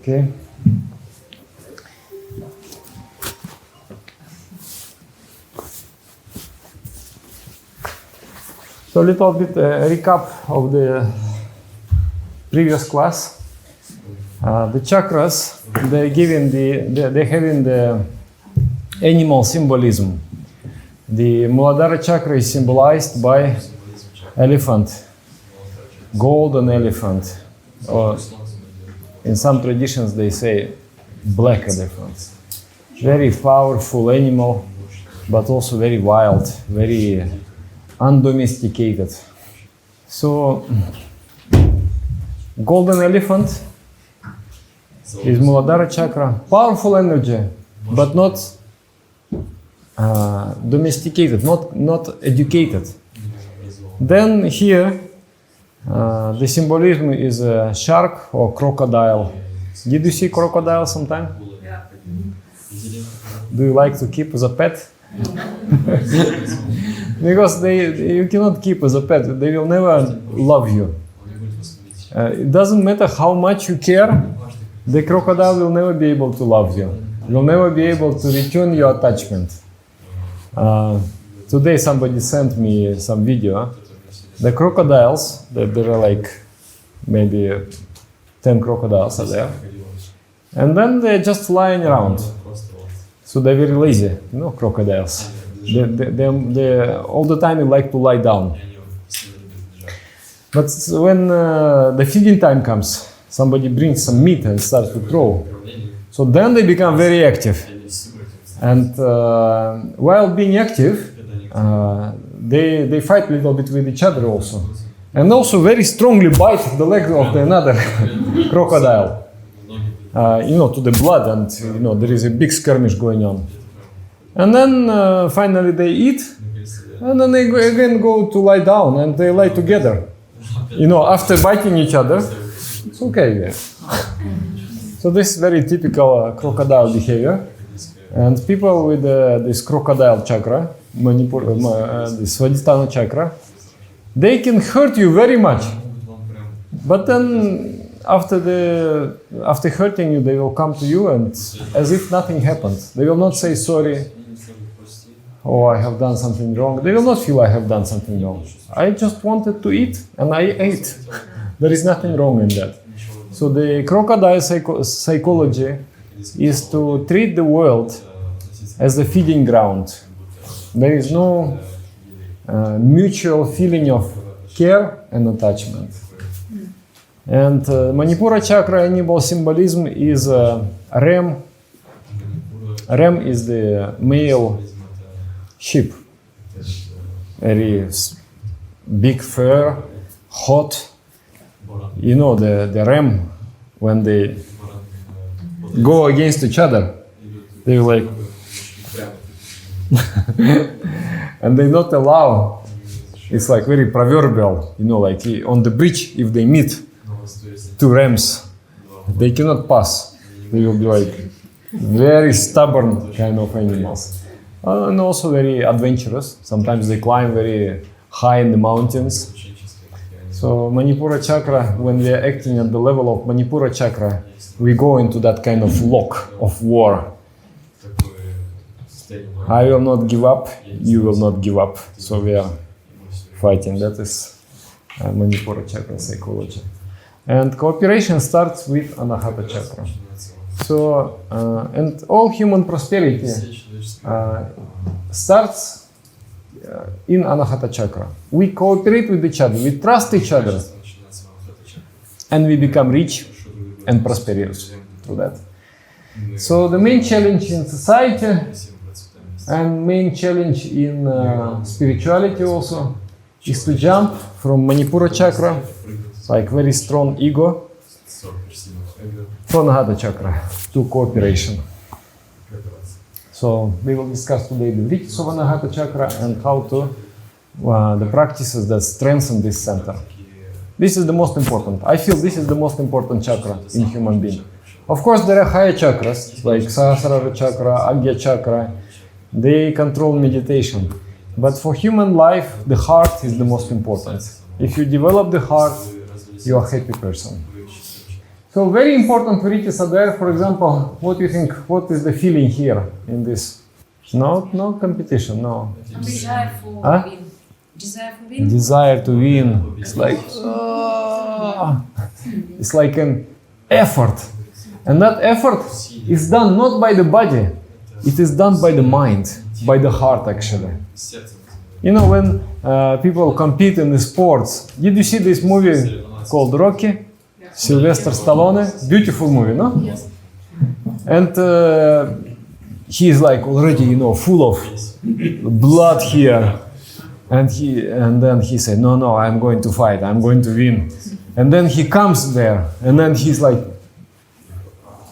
Okay. So a little bit recap of the previous class. The chakras, they have in the animal symbolism. The Muladhara chakra is symbolized by elephant, golden elephant, or in some traditions they say black elephant. Very powerful animal, but also very wild, very undomesticated. So, golden elephant is Muladhara chakra, powerful energy, but not domesticated, not educated. Then here, the symbolism is a shark or crocodile. Did you see crocodile sometime? Yeah. Do you like to keep as a pet? Because you cannot keep as a pet. They will never love you. It doesn't matter how much you care. The crocodile will never be able to love you. Will never be able to return your attachment. Today somebody sent me some video. The crocodiles, there are like maybe 10 crocodiles are there. And then they're just lying around. So they're very lazy, crocodiles. They all the time they like to lie down. But when the feeding time comes, somebody brings some meat and starts to throw. So then they become very active. And while being active, they fight a little bit with each other also. And also very strongly bite the leg of another crocodile. To the blood, and there is a big skirmish going on. And then finally they eat, and then they again go to lie down, and they lie together. After biting each other, it's okay. Yeah. So this is very typical crocodile behavior. And people with this crocodile chakra, this Svadhisthana chakra, they can hurt you very much. But then after hurting you, they will come to you and as if nothing happened. They will not say sorry, oh, I have done something wrong. They will not feel I have done something wrong. I just wanted to eat and I ate. There is nothing wrong in that. So the crocodile psychology is to treat the world as a feeding ground. There is no mutual feeling of care and attachment. And Manipura chakra animal symbolism is ram ram is the male sheep. Very big fur, hot. You know, the ram, when they go against each other, they're like, and they not allow. It's like very proverbial, you know, like on the bridge, if they meet two rams, they cannot pass. They will be like very stubborn kind of animals. And also very adventurous. Sometimes they climb very high in the mountains. So Manipura chakra, when we are acting at the level of Manipura chakra, we go into that kind of lock of war. I will not give up, you will not give up. So we are fighting. That is Manipura chakra psychology. And cooperation starts with Anahata chakra. So, and all human prosperity starts in Anahata chakra. We cooperate with each other, we trust each other, and we become rich and prosperous through that. So the main challenge in society and main challenge in spirituality also is to jump from Manipura chakra, like very strong ego, to Anahata chakra, to cooperation. So we will discuss today the roots of Anahata chakra and how to the practices that strengthen this center. This is the most important. I feel this is the most important chakra in human being. Of course, there are higher chakras like Sahasrara chakra, Agya chakra. They control meditation. But for human life, the heart is the most important. If you develop the heart, you are a happy person. So very important verities are there. For example, what do you think? What is the feeling here in this? No competition, no. Desire for win. Desire for win. Desire to win. It's like, it's like an effort. And that effort is done not by the body. It is done by the mind, by the heart actually. You know, when people compete in the sports, did you see this movie called Rocky? Sylvester Stallone, beautiful movie, no? Yes. And he is like already, you know, full of blood here. And then he said, no, I'm going to fight, I'm going to win. And then he comes there, and then he's like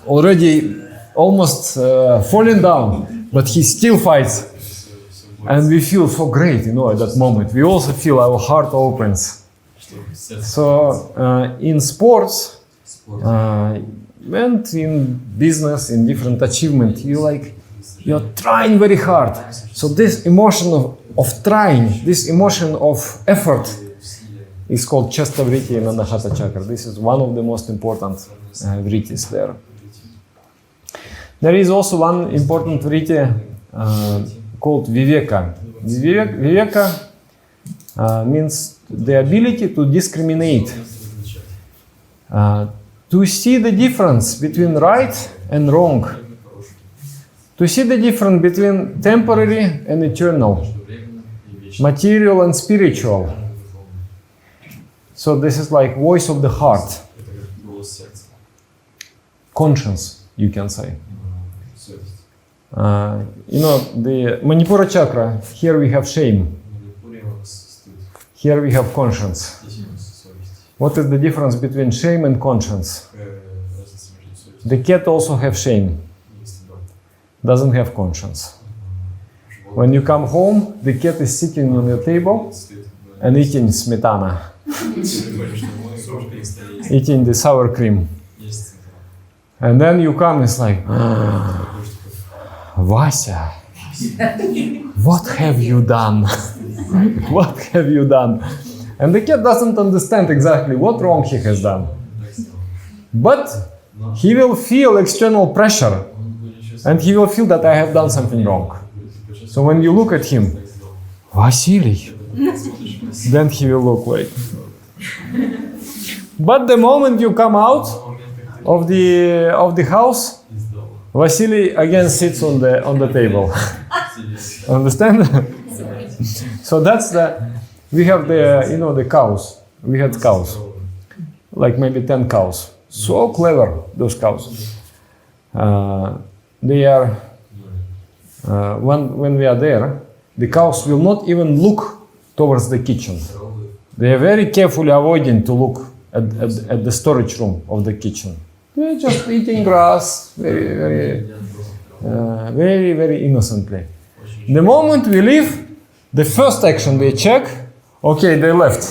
already almost falling down, but he still fights. And we feel so great, you know, at that moment. We also feel our heart opens. So in sports and in business, in different achievement, you're trying very hard. So this emotion of trying, this emotion of effort is called Chesta Vritti in Anahata chakra. This is one of the most important vrittis there. There is also one important vritti called Viveka. Viveka means the ability to discriminate, to see the difference between right and wrong, to see the difference between temporary and eternal, material and spiritual. So this is like voice of the heart, conscience, you can say. You know, the Manipura chakra, here we have shame. Here we have conscience. What is the difference between shame and conscience? The cat also have shame, doesn't have conscience. When you come home, the cat is sitting on your table and eating smetana, eating the sour cream. And then you come, it's like, Vasya, what have you done? What have you done? And the cat doesn't understand exactly what wrong he has done. But he will feel external pressure and he will feel that I have done something wrong. So when you look at him, Vasily, then he will look like. But the moment you come out of the house, Vasily again sits on the table. Understand? So that's we have the cows. We had cows, like maybe 10 cows. So clever, those cows. They are when we are there, the cows will not even look towards the kitchen. They are very carefully avoiding to look at the storage room of the kitchen. They are just eating grass very innocently. The moment we leave, the first action they check, okay, they left.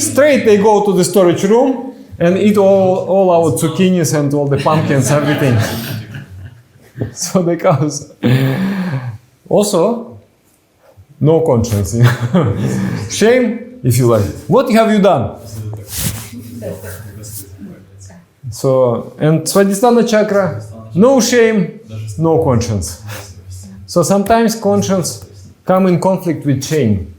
Straight they go to the storage room and eat all our zucchinis and all the pumpkins, everything. So the cows. Also, no conscience. Shame, if you like. What have you done? So, and Svadhisthana chakra, no shame, no conscience. So sometimes conscience come in conflict with shame.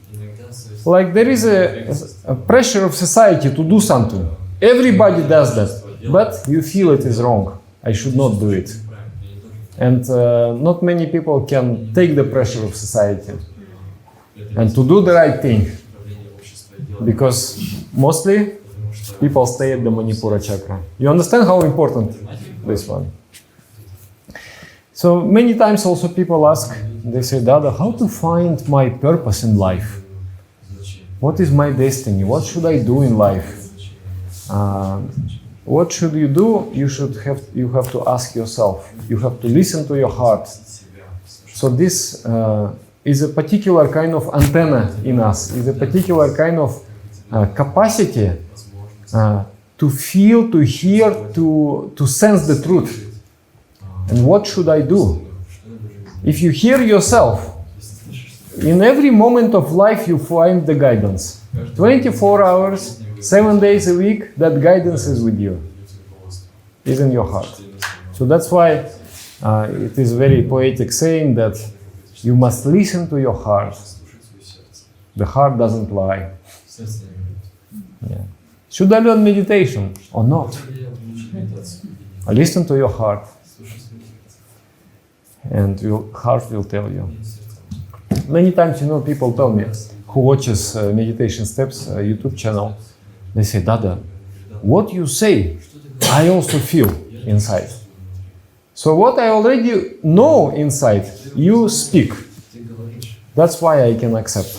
Like there is a pressure of society to do something. Everybody does that, but you feel it is wrong. I should not do it. And not many people can take the pressure of society and to do the right thing. Because mostly people stay at the Manipura chakra. You understand how important this one? So many times also people ask, they say, Dada, how to find my purpose in life? What is my destiny? What should I do in life? What should you do? You have to ask yourself. You have to listen to your heart. So this is a particular kind of antenna in us, is a particular kind of capacity to feel, to hear, to sense the truth. And what should I do? If you hear yourself, in every moment of life you find the guidance. 24 hours, 7 days a week, that guidance is with you, is in your heart. So that's why it is very poetic saying that you must listen to your heart. The heart doesn't lie. Yeah. Should I learn meditation or not? Listen to your heart, and your heart will tell you. Many times, people tell me, who watches Meditation Steps YouTube channel, they say, Dada, what you say, I also feel inside. So what I already know inside, you speak. That's why I can accept.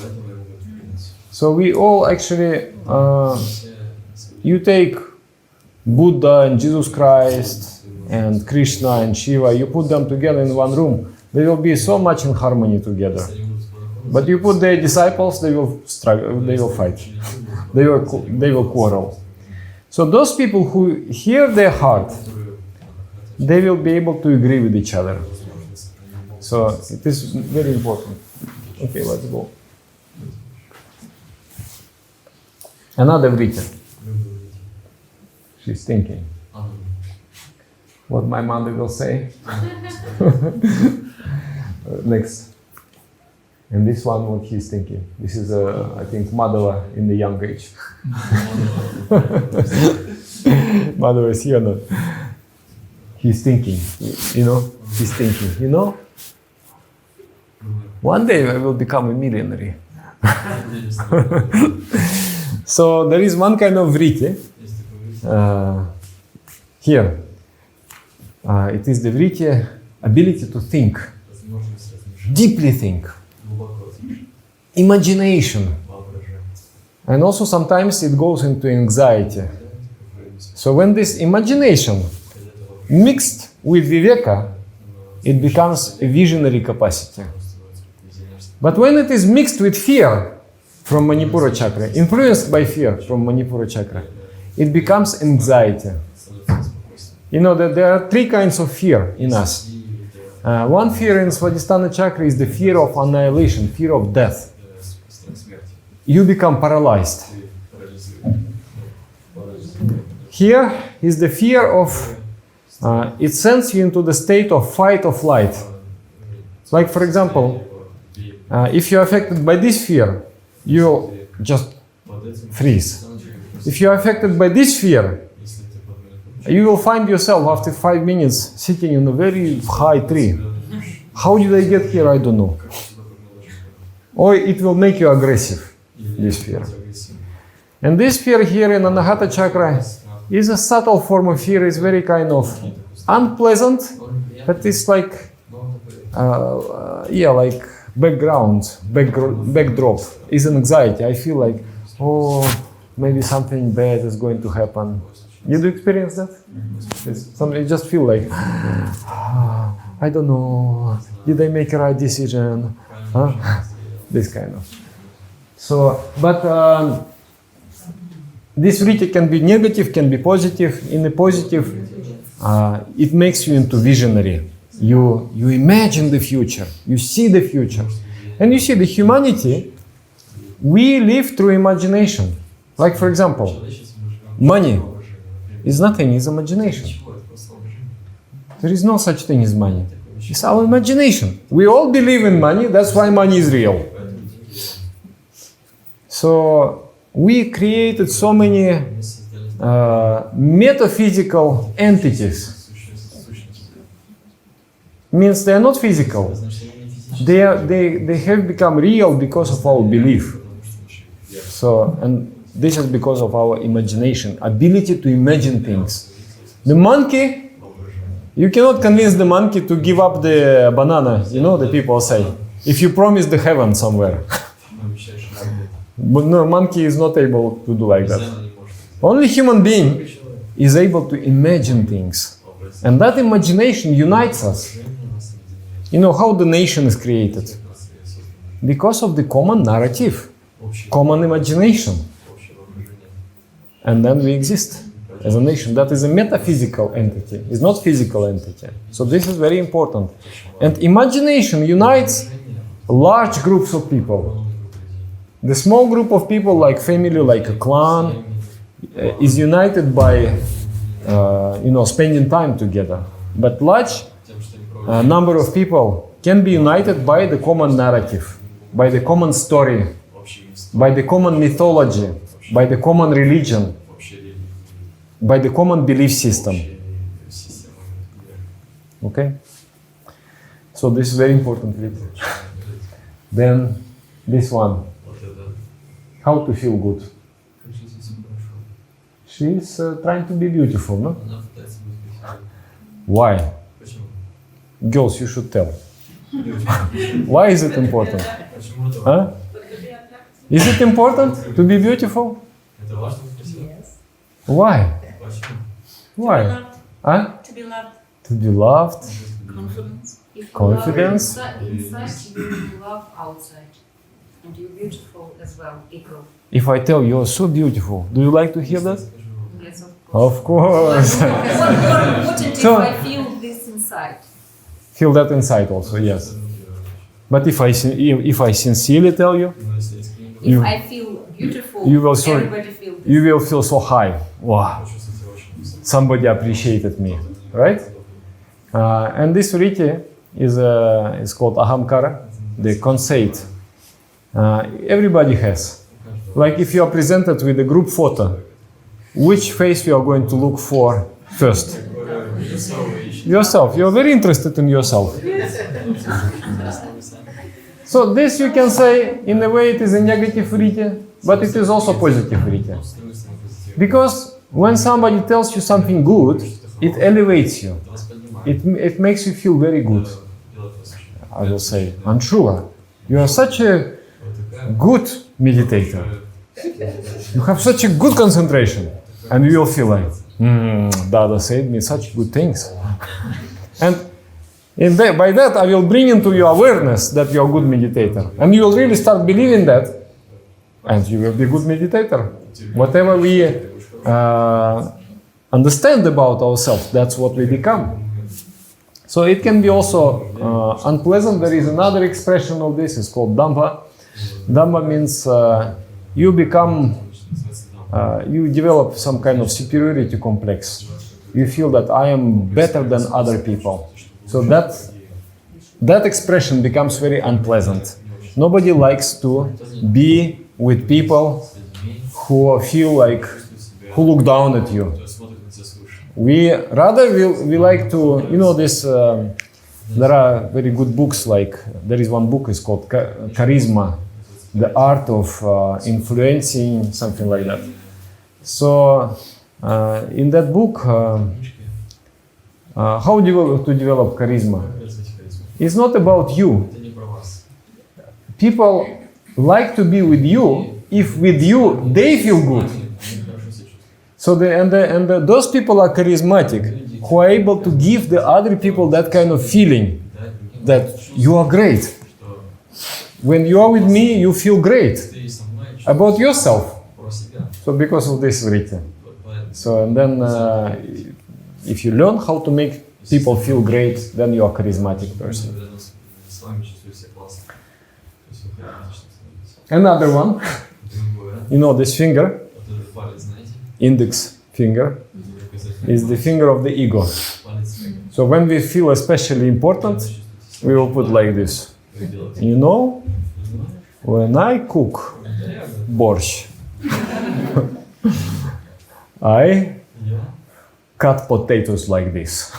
So we all actually, you take Buddha and Jesus Christ and Krishna and Shiva, you put them together in one room, they will be so much in harmony together. But you put their disciples, they will struggle, they will fight, they will quarrel. So those people who hear their heart, they will be able to agree with each other. So it is very important. Okay, let's go. Another Vriti. She's thinking what my mother will say. Next. And this one, what he's thinking. This is, I think, Madhava in the young age. Madhava is here, not. He's thinking, he's thinking, one day I will become a millionaire. So there is one kind of Vriti here. It is the Vriti ability to think, deeply think. Imagination, and also sometimes it goes into anxiety. So when this imagination mixed with viveka, it becomes a visionary capacity. But when it is mixed with fear from Manipura chakra, influenced by fear from Manipura chakra, it becomes anxiety. That there are three kinds of fear in us. One fear in Svadhisthana chakra is the fear of annihilation, fear of death. You become paralyzed. Here is the fear of, it sends you into the state of fight or flight. Like, for example, if you're affected by this fear, you'll just freeze. If you're affected by this fear, you will find yourself after 5 minutes sitting in a very high tree. How did I get here? I don't know. Or it will make you aggressive, this fear. And this fear here in Anahata chakra is a subtle form of fear. It's very kind of unpleasant, but it's like like backdrop is an anxiety. I feel like, oh, maybe something bad is going to happen. You do experience that? You just feel like, I don't know, did I make a right decision? Huh? This kind of. So, but this really can be negative, can be positive. In the positive, it makes you into visionary. You imagine the future, you see the future. And you see the humanity, we live through imagination. Like for example, money is nothing, it's imagination. There is no such thing as money. It's our imagination. We all believe in money, that's why money is real. So we created so many metaphysical entities. Means they are not physical. They have become real because of our belief. So, and this is because of our imagination, ability to imagine things. The monkey, you cannot convince the monkey to give up the banana, you know, the people say, if you promise the heaven somewhere. But no, monkey is not able to do like that. Only human being is able to imagine things. And that imagination unites us. You know how the nation is created? Because of the common narrative, common imagination. And then we exist as a nation. That is a metaphysical entity, it's not physical entity. So this is very important. And imagination unites large groups of people. The small group of people, like family, like a clan, is united by, spending time together. But large number of people can be united by the common narrative, by the common story, by the common mythology, by the common religion, by the common belief system. Okay? So this is very important. Then this one. How to feel good? She's trying to be beautiful, no? Why? Girls, you should tell. Why is it important? Huh? Is it important to be beautiful? Yes. Why? Why? Huh? To be loved. To be loved. Confidence. If Confidence. You love inside, you love outside. And you're beautiful as well, equal. If I tell you're so beautiful, do you like to hear that? Yes, of course. Of course. What if So- I feel this inside? Feel that inside also, yes. But if I sincerely tell you, If I feel beautiful, you will everybody feels this. you will feel so high. Wow, somebody appreciated me, right? And this riti is called ahamkara, the conceit. Everybody has. Like if you are presented with a group photo, which face you are going to look for first? Yourself. You're very interested in yourself. So this you can say, in a way it is a negative riti, but it is also positive riti. Because when somebody tells you something good, it elevates you. It makes you feel very good. I will say, Anshula, you are such a good meditator. You have such a good concentration. And you will feel like, Dada said me such good things. And by that I will bring into your awareness that you are a good meditator. And you will really start believing that. And you will be a good meditator. Whatever we understand about ourselves, that's what we become. So it can be also unpleasant. There is another expression of this, it's called Dhamma. Dhamma means you become, you develop some kind of superiority complex. You feel that I am better than other people. So that expression becomes very unpleasant. Nobody likes to be with people who feel like, who look down at you. We like to, this, there are very good books, like, there is one book, it's called Charisma, the art of influencing, something like that. So, in that book, how to develop charisma? It's not about you. People like to be with you if with you they feel good. So those people are charismatic, who are able to give the other people that kind of feeling that you are great. When you are with me, you feel great about yourself. So because of this written. So and then if you learn how to make people feel great, then you are a charismatic person. Another one, you know this finger, index finger, is the finger of the ego. So when we feel especially important, we will put like this. You know, when I cook borщ, I cut potatoes like this.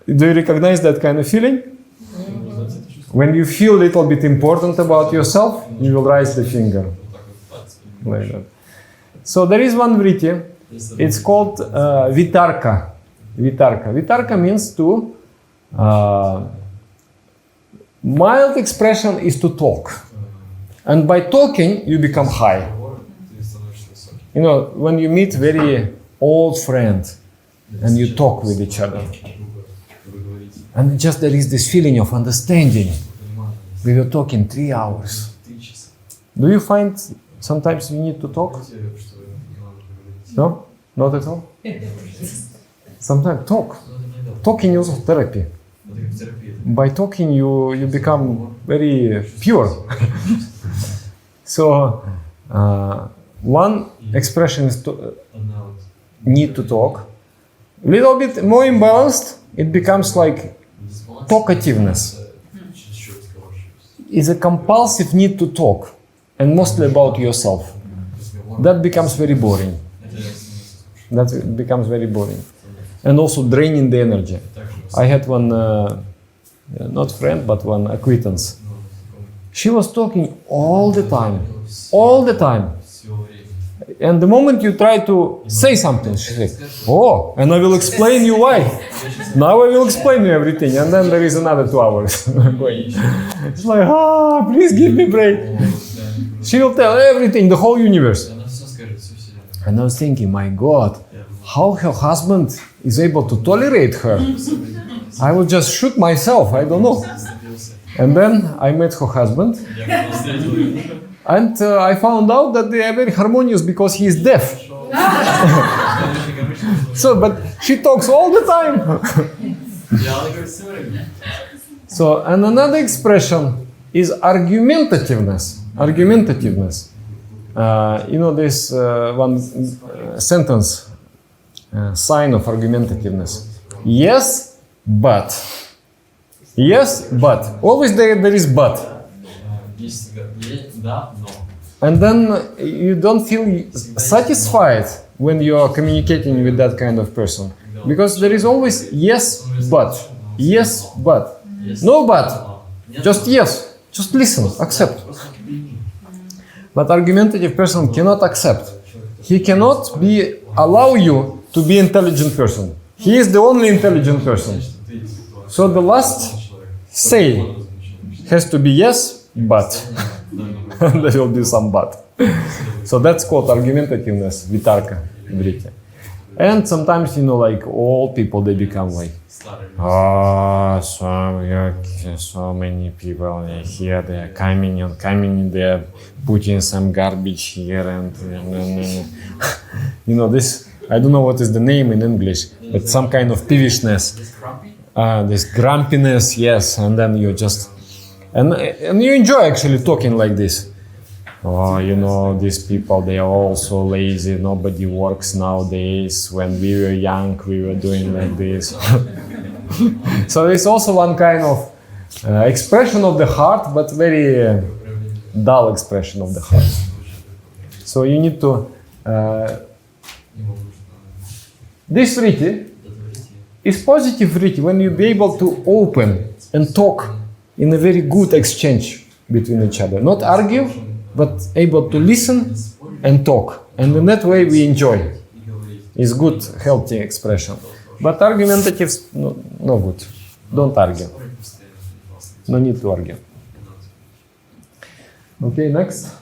Do you recognize that kind of feeling? When you feel a little bit important about yourself, you will raise the finger. Like that. So there is one vritti. It's called vitarka. Vitarka. Vitarka means to mild expression is to talk. And by talking, you become high. You know, when you meet very old friend and you talk with each other, and just there is this feeling of understanding. We were talking 3 hours. Do you find sometimes you need to talk? No? Not at all? Sometimes talk. Talking is also therapy. By talking you become very pure. So one expression is to need to talk. A little bit more imbalanced, it becomes like talkativeness. It's a compulsive need to talk, and mostly about yourself. That becomes very boring. That becomes very boring. And also draining the energy. I had one, not friend, but one acquaintance. She was talking all the time. All the time. And the moment you try to say something, she says, oh, and I will explain you why. Now I will explain you everything. And then there is another 2 hours going. It's like, please give me a break. She will tell everything, the whole universe. And I was thinking, my God, how her husband is able to tolerate her. I will just shoot myself, I don't know. And then I met her husband. And I found out that they are very harmonious because he is deaf. So, but she talks all the time. So, and another expression is argumentativeness. Argumentativeness. You know this one sentence, sign of argumentativeness. Yes, but. Yes, but. Always there is but. And then you don't feel satisfied when you are communicating with that kind of person. Because there is always yes, but. Yes, but. No, but. Just yes. Just listen, accept. But argumentative person cannot accept. He cannot allow you to be intelligent person. He is the only intelligent person. So the last say has to be yes, but. And there will be some but. So that's called argumentativeness, vitarka, vritti. And sometimes, you know, like all people, they become like, so many people here, they are coming, they are putting some garbage here, and you know, this, I don't know what is the name in English, but some kind of peevishness, this grumpiness, yes, and then you just, and you enjoy actually talking like this. Oh, you know, these people, they are all so lazy, nobody works nowadays. When we were young, we were doing like this. So it's also one kind of expression of the heart, but very dull expression of the heart. So you need to... this vritti is positive vritti when you be able to open and talk in a very good exchange between each other. Not argue, but able to listen and talk. And in that way we enjoy. It's good, healthy expression. But argumentative, no good. Don't argue. No need to argue. Okay, next.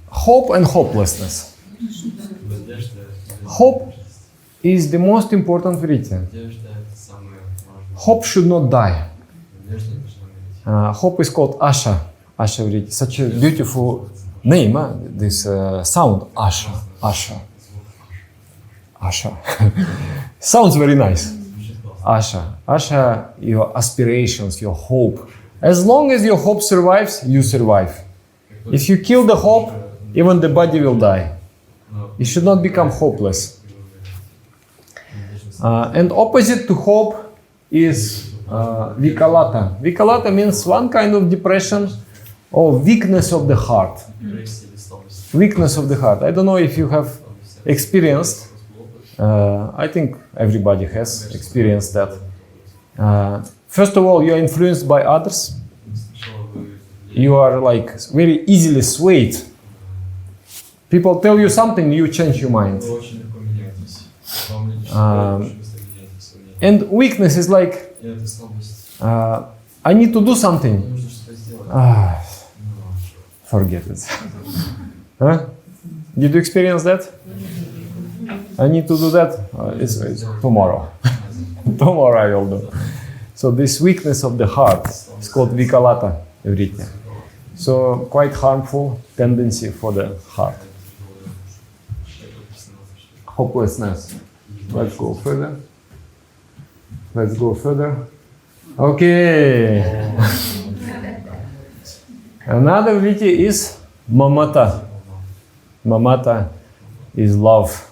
Hope and hopelessness. Hope is the most important virtue. Hope should not die. Hope is called Asha. Asha virtue. Such a beautiful name, huh? This sound, Asha. Asha. Asha. Sounds very nice. Asha. Asha, your aspirations, your hope. As long as your hope survives, you survive. If you kill the hope, even the body will die. You should not become hopeless. And opposite to hope is vikalata. Vikalata means one kind of depression or weakness of the heart. Weakness of the heart. I don't know if you have experienced. I think everybody has experienced that. First of all, you are influenced by others. You are like very easily swayed. People tell you something, you change your mind. And weakness is like, I need to do something. Forget it. Huh? Did you experience that? I need to do that. It's tomorrow. Tomorrow I will do. So this weakness of the heart is called vikalata vritti. So quite harmful tendency for the heart. Hopelessness. Let's go further. Let's go further. Okay. Another vritti is mamata. Mamata is love.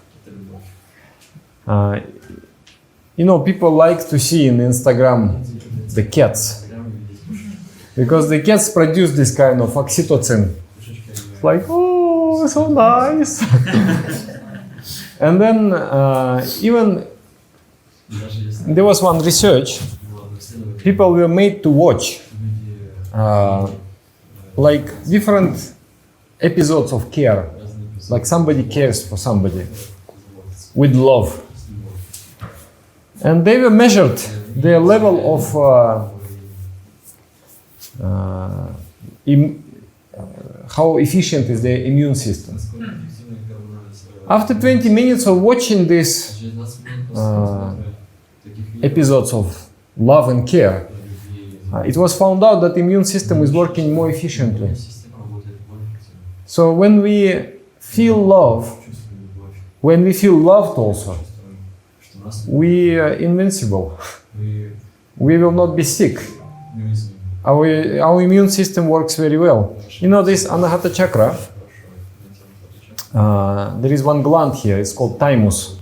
You know, people like to see in Instagram the cats. Because the cats produce this kind of oxytocin. It's like, oh, so nice. And then even there was one research, people were made to watch like different episodes of care, like somebody cares for somebody with love. And they were measured their level of how efficient is their immune system. After 20 minutes of watching these episodes of love and care, it was found out that the immune system is working more efficiently. So when we feel love, when we feel loved also, we are invincible. We will not be sick. Our immune system works very well. You know this Anahata chakra? There is one gland here, it's called thymus.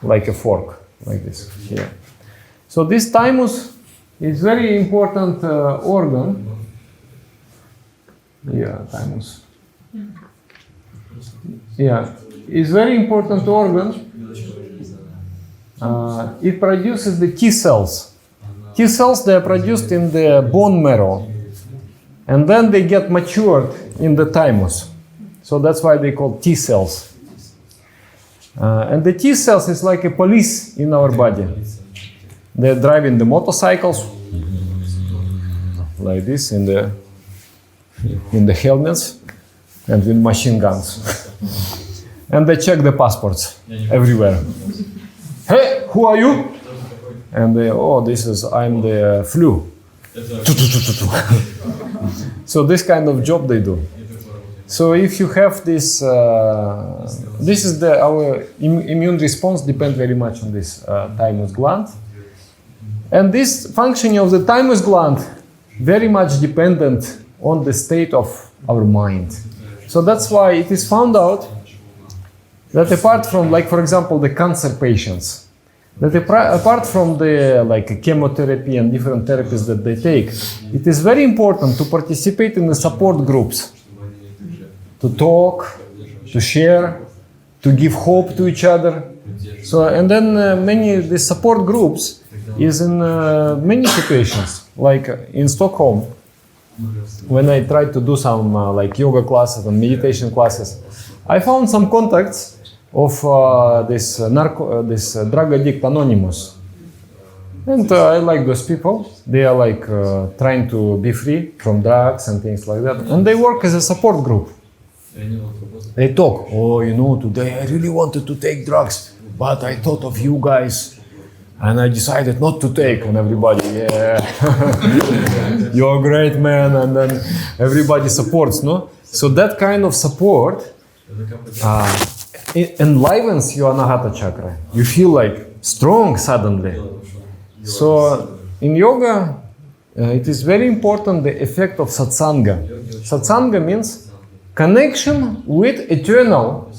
Like a fork, like this here. So this thymus is very important organ. Yeah, thymus. Yeah, it's very important organ. It produces the T cells. T cells, they are produced in the bone marrow. And then they get matured in the thymus. So that's why they call T cells. And the T cells is like a police in our body. They're driving the motorcycles like this in the helmets and with machine guns. And they check the passports everywhere. Hey, who are you? And they, oh, I'm the flu. So this kind of job they do. So if you have this, this is our immune response depends very much on this thymus gland. And this functioning of the thymus gland very much dependent on the state of our mind. So that's why it is found out that apart from, like for example, the cancer patients, that apart from the like chemotherapy and different therapies that they take, it is very important to participate in the support groups, to talk, to share, to give hope to each other. So, and then the support groups is in many situations, like in Stockholm, when I tried to do some like yoga classes and meditation classes, I found some contacts of this drug addict Anonymous. And I like those people. They are like trying to be free from drugs and things like that. And they work as a support group. They talk, oh, you know, today I really wanted to take drugs, but I thought of you guys and I decided not to take. And everybody, yeah, you're a great man. And then everybody supports, no? So that kind of support it enlivens your anahata chakra. You feel like strong suddenly. So in yoga, it is very important the effect of satsanga. Satsanga means connection with eternal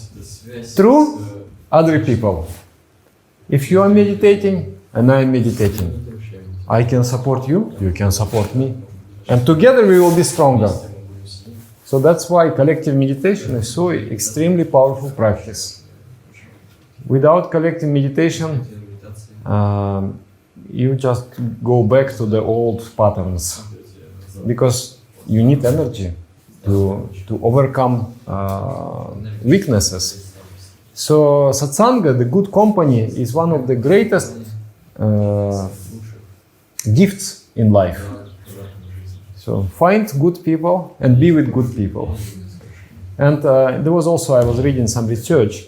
through other people. If you are meditating and I am meditating, I can support you, you can support me. And together we will be stronger. So that's why collective meditation is so extremely powerful practice. Without collective meditation, you just go back to the old patterns. Because you need energy to overcome weaknesses. So satsanga, the good company, is one of the greatest gifts in life. So find good people and be with good people. And there was also, I was reading some research,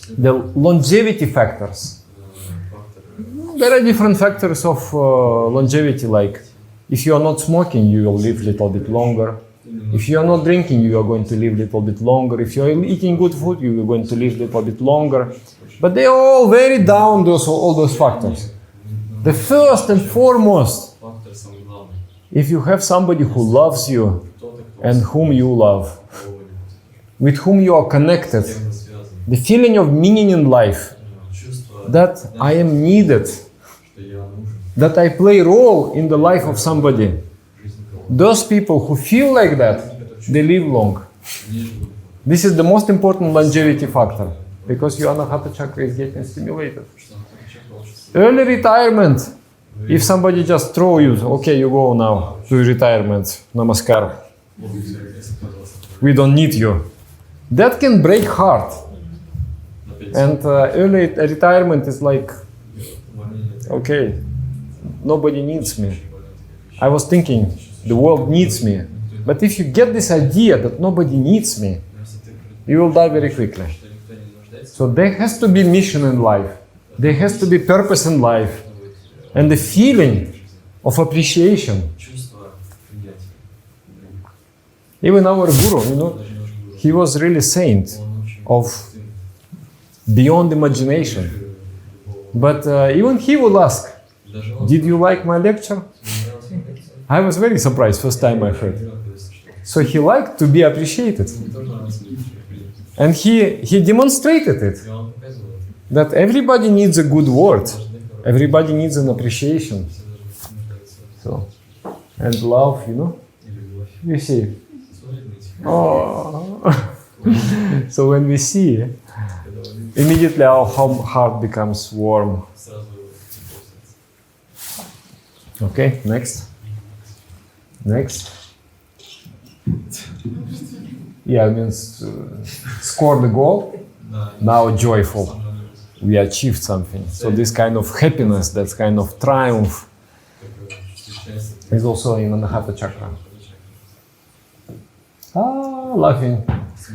the longevity factors. There are different factors of longevity, like if you are not smoking, you will live a little bit longer. If you are not drinking, you are going to live a little bit longer. If you are eating good food, you are going to live a little bit longer. But they are all very down, all those factors. The first and foremost, if you have somebody who loves you and whom you love, with whom you are connected, the feeling of meaning in life, that I am needed, that I play a role in the life of somebody. Those people who feel like that, they live long. This is the most important longevity factor, because your anahata chakra is getting stimulated. Early retirement, if somebody just throw you, okay, you go now to retirement, namaskar, we don't need you. That can break heart. And early retirement is like, okay, nobody needs me. I was thinking, the world needs me. But if you get this idea that nobody needs me, you will die very quickly. So there has to be mission in life. There has to be purpose in life. And the feeling of appreciation. Even our guru, you know, he was really saint of beyond imagination. But even he will ask, did you like my lecture? I was very surprised first time I heard. So he liked to be appreciated. And he demonstrated it. That everybody needs a good word. Everybody needs an appreciation. So, and love, you know. You see. Oh. So when we see, immediately our heart becomes warm. Okay, next. Next. Yeah, it means score the goal. Now joyful. We achieved something. So this kind of happiness, that kind of triumph is also in Anahata chakra. Ah, laughing.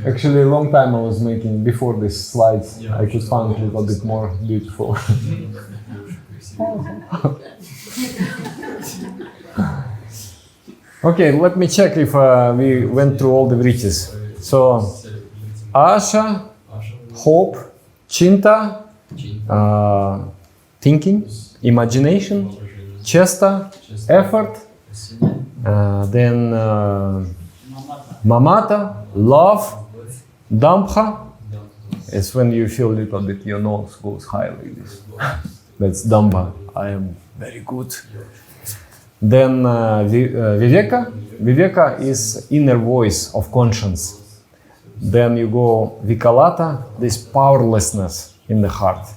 Actually, a long time I was making, before these slides, I could find a little bit more beautiful. Okay, let me check if we went through all the vritis. So, Asha, hope, Chinta, thinking, imagination, Chesta, effort, then Mamata, love, Dambha is when you feel a little bit your nose goes high like this. That's Dambha. I am very good. Then Viveka. Viveka is inner voice of conscience. Then you go Vikalata, this powerlessness in the heart.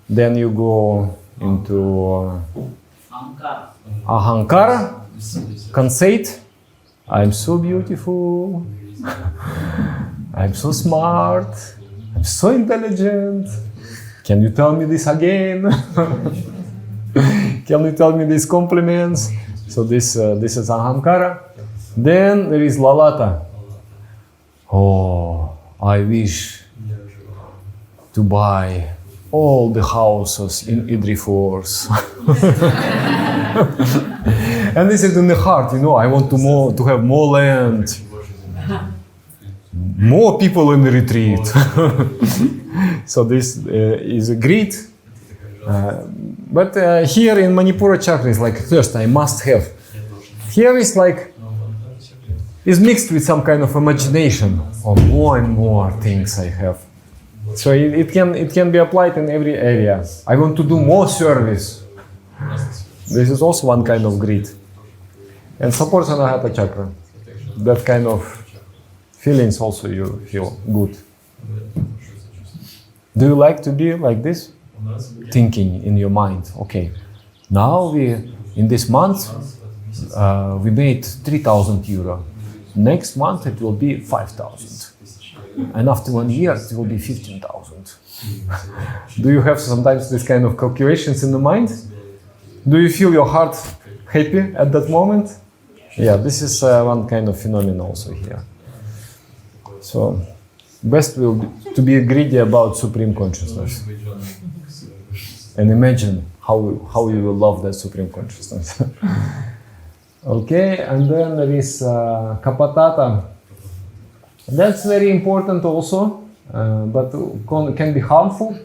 Then you go into Ahankara, conceit. I'm so beautiful. I'm so smart. I'm so intelligent. Can you tell me this again? Can you tell me these compliments? So this is Ahamkara. Then there is Lalata. Oh, I wish to buy all the houses in Idrifors. And this is in the heart, I want to have more land, more people in the retreat. So this is a greed. But here in Manipura chakra is like thirst, I must have. Here is like, is mixed with some kind of imagination of more and more things I have. So it can be applied in every area. I want to do more service. This is also one kind of greed. And supports Anahata chakra. That kind of feelings also you feel good. Do you like to be like this? Thinking in your mind, okay, now in this month we made 3,000 euro. Next month it will be 5,000. And after 1 year it will be 15,000. Do you have sometimes this kind of calculations in the mind? Do you feel your heart happy at that moment? Yeah, this is one kind of phenomenon also here. So, best will be to be greedy about Supreme Consciousness. And imagine how you will love that Supreme Consciousness. Okay, and then there is Kapatata. That's very important also, but can be harmful,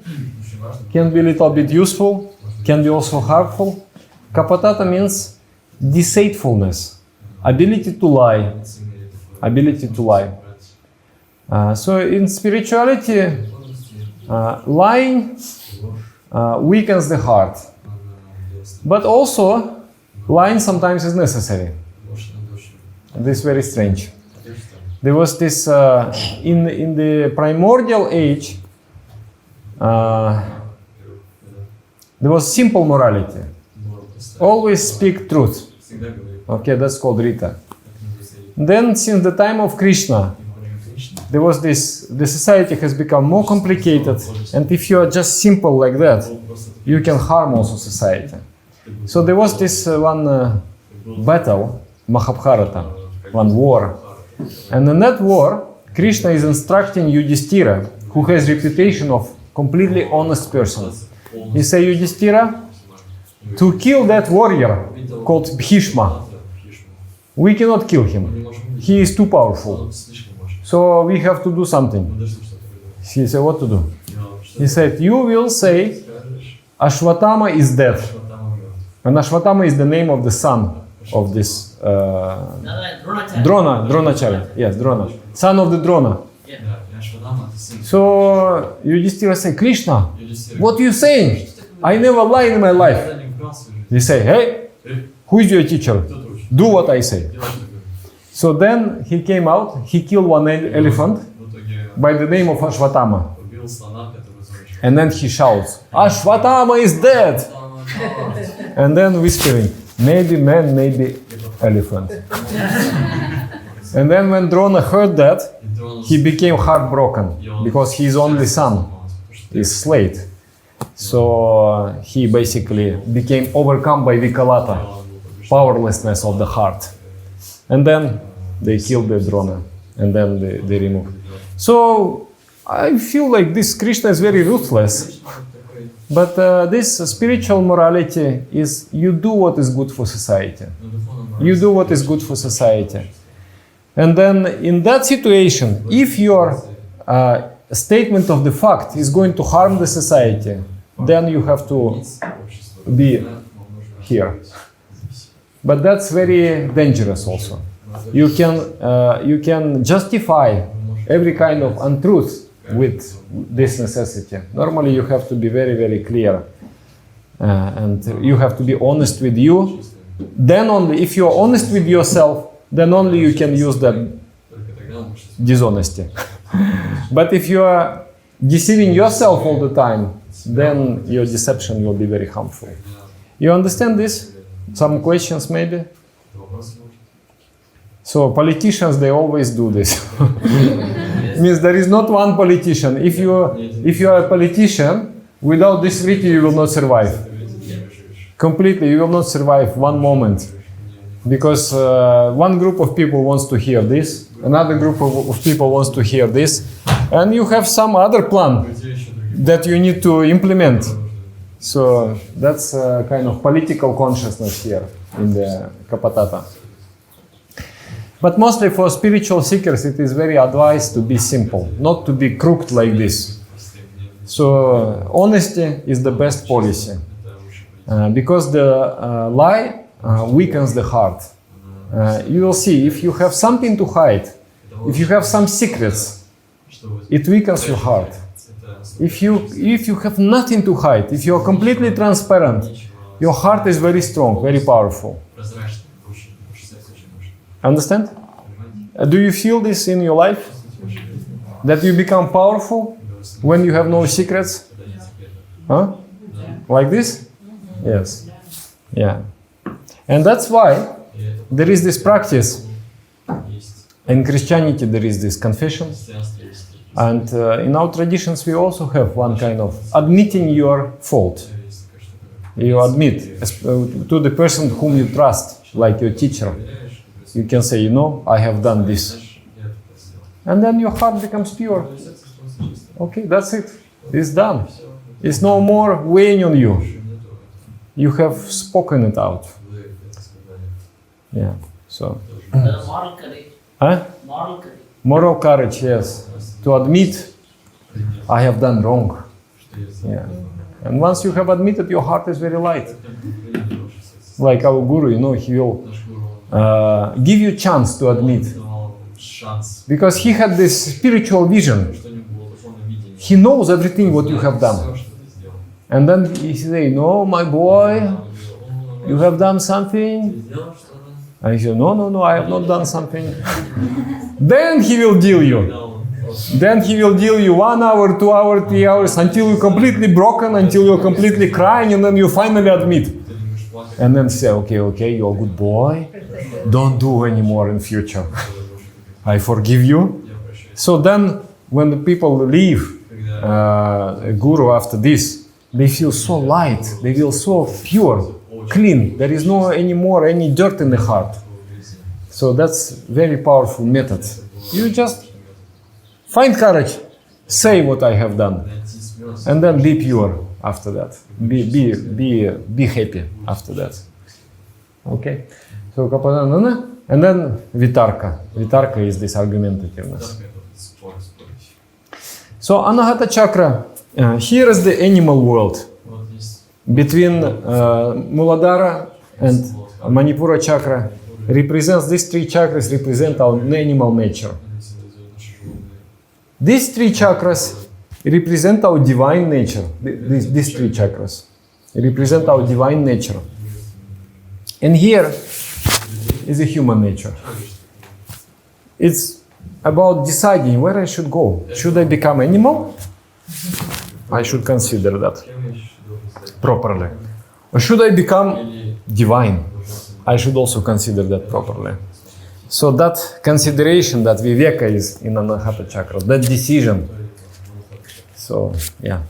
can be a little bit useful, can be also harmful. Kapatata means deceitfulness, ability to lie. So in spirituality, lying weakens the heart, but also lying sometimes is necessary. This is very strange. There was this in the primordial age. There was simple morality. Always speak truth. Okay, that's called Rita. Then, since the time of Krishna, there was this. The society has become more complicated, and if you are just simple like that, you can harm also society. So there was this one battle, Mahabharata, one war. And in that war, Krishna is instructing Yudhishthira, who has reputation of completely honest person. He says, Yudhishthira, to kill that warrior called Bhishma, we cannot kill him. He is too powerful. So we have to do something. He said, what to do? He said, you will say, Ashwatthama is dead. And Ashwatthama is the name of the son of this Dronacharya. Yes, Drona. Son of the Drona. So Yudhishthira say, Krishna, what are you saying? I never lied in my life. He say, hey, who is your teacher? Do what I say. So then he came out, he killed one elephant by the name of Ashwatthama. And then he shouts, Ashwatthama is dead! And then whispering, maybe man, maybe elephant. And then when Drona heard that, he became heartbroken because his only son is slayed. So he basically became overcome by Vikalata, powerlessness of the heart. And then they killed the Drona, and then they removed. So I feel like this Krishna is very ruthless. But this spiritual morality is you do what is good for society. You do what is good for society. And then in that situation, if your statement of the fact is going to harm the society, then you have to be here. But that's very dangerous also. You can justify every kind of untruth with this necessity. Normally you have to be very, very clear. And you have to be honest with you. Then only, if you're honest with yourself, then only you can use that dishonesty. But if you are deceiving yourself all the time, then your deception will be very harmful. You understand this? Some questions maybe? So politicians, they always do this. Means there is not one politician. If you are a politician, without this treaty you will not survive. Completely, you will not survive one moment. Because one group of people wants to hear this, another group of people wants to hear this, and you have some other plan that you need to implement. So that's kind of political consciousness here in the Kapatata. But mostly for spiritual seekers, it is very advised to be simple, not to be crooked like this. So honesty is the best policy, because the lie weakens the heart. You will see, if you have something to hide, if you have some secrets, it weakens your heart. If you have nothing to hide, if you are completely transparent, your heart is very strong, very powerful. Understand? Do you feel this in your life? That you become powerful when you have no secrets? Huh? Like this? Yes. Yeah. And that's why there is this practice. In Christianity there is this confession. And in our traditions we also have one kind of admitting your fault. You admit to the person whom you trust, like your teacher. You can say, I have done this. And then your heart becomes pure. Okay, that's it. It's done. It's no more weighing on you. You have spoken it out. Yeah, so. Moral courage. Huh? Moral courage. Moral courage, yes. To admit, I have done wrong. Yeah. And once you have admitted, your heart is very light. Like our guru, he will give you chance to admit. Because he had this spiritual vision. He knows everything what you have done. And then he say, no, my boy, you have done something. And he said, no, I have not done something. Then he will deal you. Then he will deal you 1 hour, 2 hours, 3 hours, until you're completely broken, until you're completely crying, and then you finally admit. And then say, okay, you're a good boy. Don't do anymore in future. I forgive you. So then, when the people leave a guru after this, they feel so light, they feel so pure, clean. There is no anymore any dirt in the heart. So that's very powerful method. You just find courage, say what I have done, and then be pure after that. Be happy after that. Okay. So Kapadanana, and then Vitarka. Vitarka is this argumentativeness. So Anahata chakra, here is the animal world. Between Muladhara and Manipura chakra represents, these 3 chakras represent our animal nature. These 3 chakras represent our divine nature. These 3 chakras represent our divine nature. And here is a human nature. It's about deciding where I should go. Should I become animal? I should consider that properly. Or should I become divine? I should also consider that properly. So that consideration, that viveka is in Anahata chakra, that decision. So, yeah.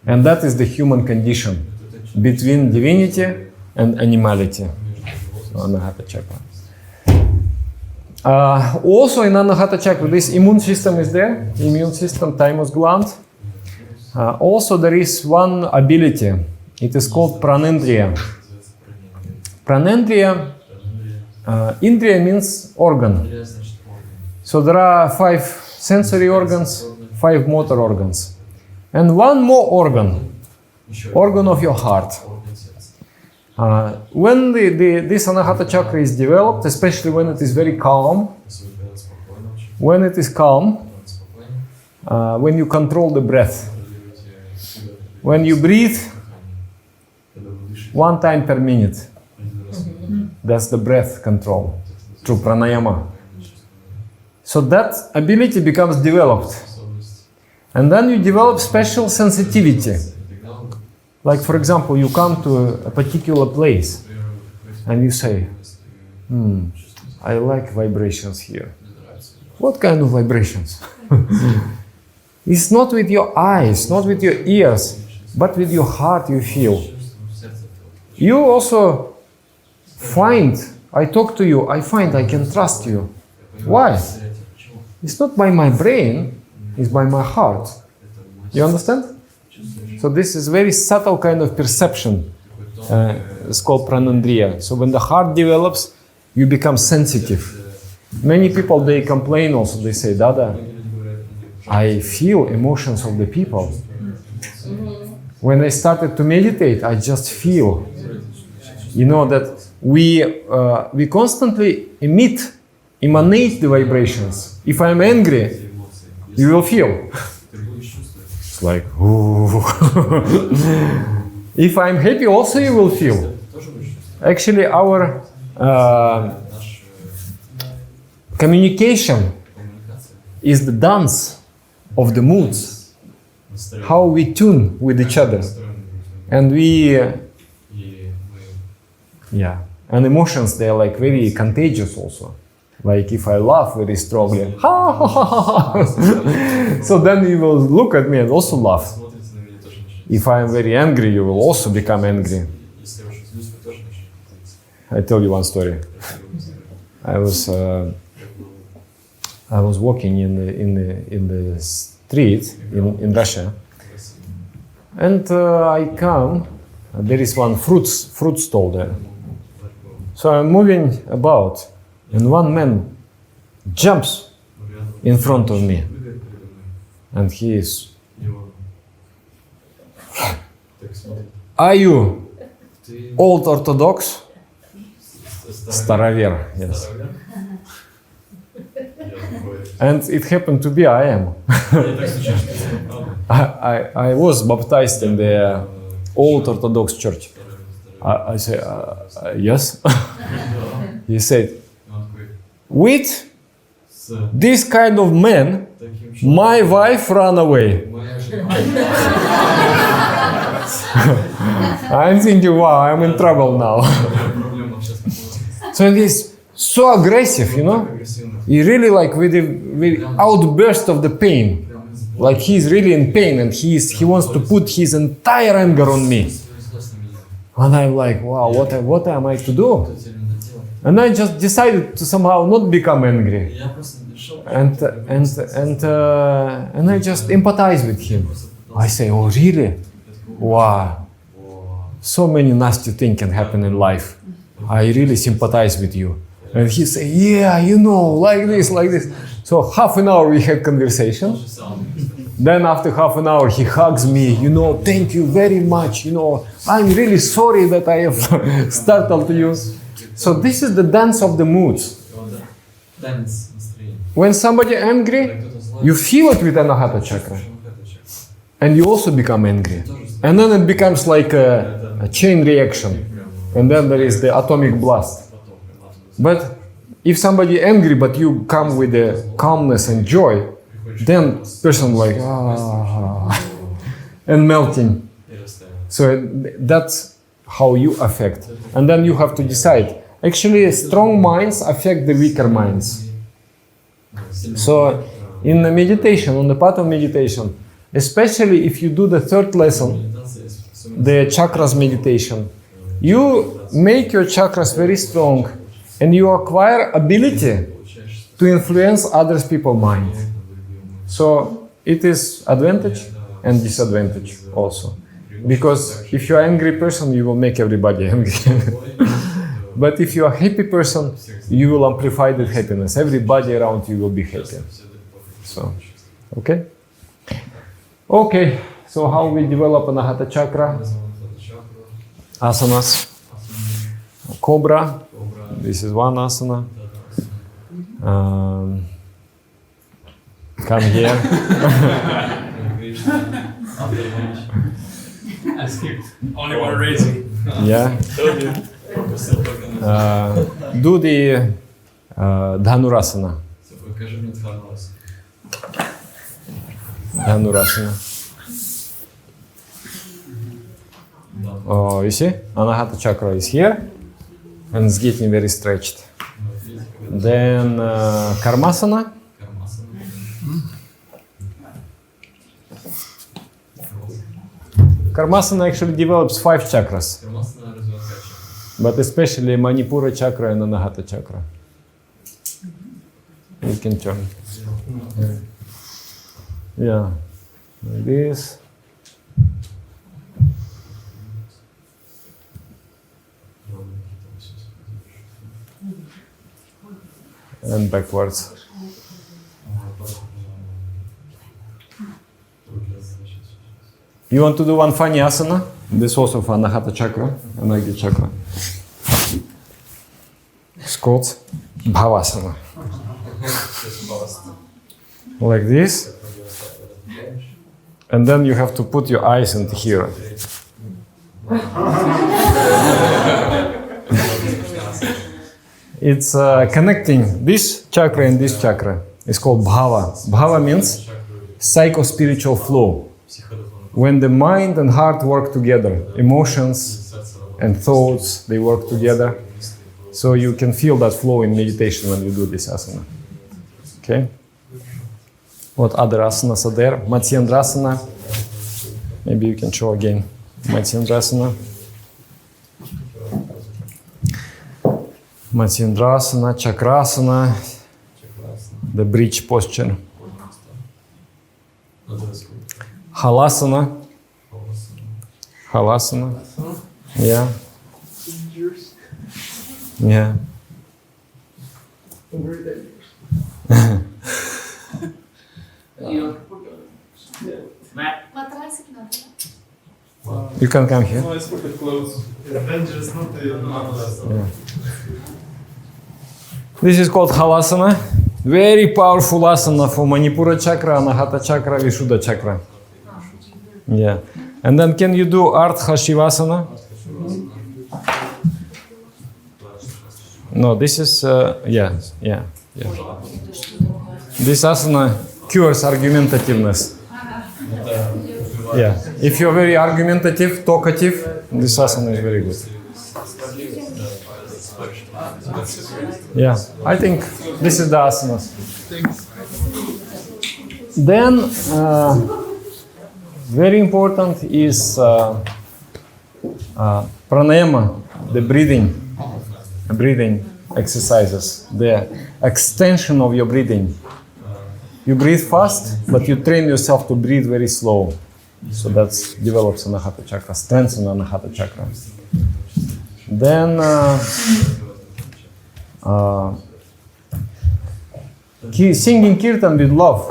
And that is the human condition between divinity and animality. So, Anahata chakra. Also in Anahata chakra, this immune system is there. Immune system, thymus gland. Also there is one ability. It is called pranendriya. Pranendriya, indriya means organ. So there are 5 sensory organs, 5 motor organs. And one more organ of your heart. When this Anahata chakra is developed, especially when it is very calm, when it is calm, when you control the breath, when you breathe 1 time per minute, that's the breath control through pranayama. So that ability becomes developed. And then you develop special sensitivity. Like, for example, you come to a particular place and you say, I like vibrations here. What kind of vibrations? It's not with your eyes, not with your ears, but with your heart you feel. you also find, I talk to you, I find I can trust you. Why? It's not by my brain, it's by my heart. You understand? So this is very subtle kind of perception. It's called pranandriya. So when the heart develops, you become sensitive. Many people, they complain also, they say, Dada, I feel emotions of the people. When I started to meditate, I just feel, you know, that we constantly emanate the vibrations. If I'm angry, you will feel. It's like, ooh. If I'm happy, also you will feel. Actually, our communication is the dance of the moods. How we tune with each other. And and emotions, they are like very contagious also. Like if I laugh very strongly, ha ha ha ha, so then you will look at me and also laugh. If I am very angry, you will also become angry. I tell you one story. I was walking in the street in Russia, and I come. There is one fruit stall there. So I'm moving about, and one man jumps in front of me, and he is. Are you old Orthodox? Starover, yes. And it happened to be I am. I was baptized in the old Orthodox church. I say, yes. He said, with this kind of man, my wife ran away. I'm thinking, wow, I'm in trouble now. So he's so aggressive, you know. He really like with outburst of the pain. Like he's really in pain and he wants to put his entire anger on me. And I'm like, wow, what am I to do? And I just decided to somehow not become angry. And I just empathize with him. I say, oh really? Wow. So many nasty things can happen in life. I really sympathize with you. And he say, yeah, you know, like this. So half an hour we had conversation. Then after half an hour he hugs me, you know, thank you very much, you know, I'm really sorry that I have startled you. So this is the dance of the moods. When somebody angry, you feel it with Anahata chakra. And you also become angry. And then it becomes like a chain reaction. And then there is the atomic blast. But if somebody angry, but you come with the calmness and joy, then person like, and melting. So that's how you affect. And then you have to decide. Actually, strong minds affect the weaker minds. So in the meditation, on the path of meditation, especially if you do the third lesson, the chakras meditation, you make your chakras very strong and you acquire ability to influence other people's mind. So it is advantage and disadvantage also. Because if you are an angry person, you will make everybody angry. But if you are a happy person, you will amplify that happiness. Everybody around you will be happy. So, okay? Okay, so how we develop Anahata chakra? Asanas. Cobra. This is one asana. Come here. I skipped. Only one raising. Yeah. Do the Dhanurasana. Dhanurasana. Oh, you see? Anahata chakra is here and it's getting very stretched. Then Karmasana. Karmasana actually develops 5 chakras. but especially Manipura chakra and Anahata chakra. You can turn. Yeah, like this. And backwards. You want to do one funny asana? This also for Anahata chakra, Anagya chakra. It's called Bhavasana. Like this. And then you have to put your eyes into here. It's connecting this chakra and this chakra. It's called Bhava. Bhava means psycho-spiritual flow. When the mind and heart work together, emotions and thoughts, they work together. So you can feel that flow in meditation when you do this asana. Okay? What other asanas are there? Matsyendrasana. Maybe you can show again. Matsyendrasana. Matsyendrasana, Chakrasana, the bridge posture. Halasana. Halasana. Yeah. Yeah. You can come here. Yeah. This is called Halasana. Very powerful asana for Manipura chakra, Anahata chakra, Vishuddha chakra. Yeah. And then can you do Ardha Shivasana? No, this is, yeah. This asana cures argumentativeness. Yeah. If you're very argumentative, talkative, this asana is very good. Yeah, I think this is the asanas. Then, very important is pranayama, the breathing exercises, the extension of your breathing. You breathe fast, but you train yourself to breathe very slow. So that develops Anahata chakra, strengthens Anahata chakra. Then singing kirtan with love.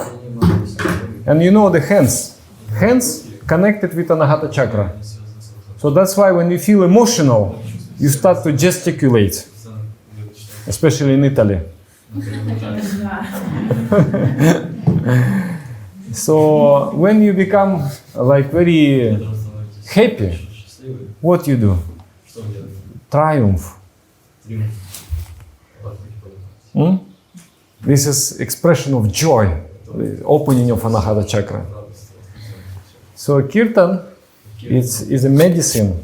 And you know the hands connected with Anahata chakra. So that's why when you feel emotional, you start to gesticulate, especially in Italy. So when you become like very happy, what you do? Triumph. This is expression of joy, the opening of Anahata chakra. So kirtan is a medicine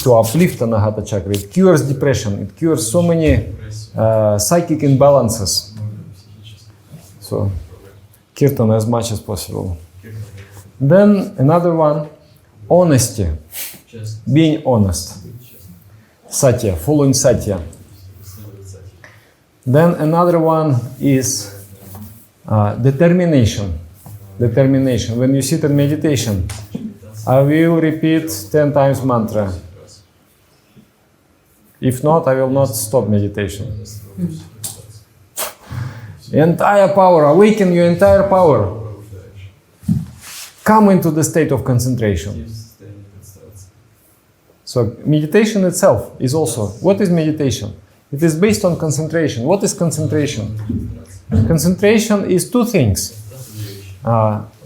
to uplift Anahata chakra. It cures depression. It cures so many psychic imbalances. So kirtan as much as possible. Then another one, honesty. Being honest. Satya, following satya. Then another one is determination. Determination. When you sit in meditation, I will repeat 10 times mantra. If not, I will not stop meditation. Entire power, awaken your entire power. Come into the state of concentration. So meditation itself is also, what is meditation? It is based on concentration. What is concentration? Concentration is two things.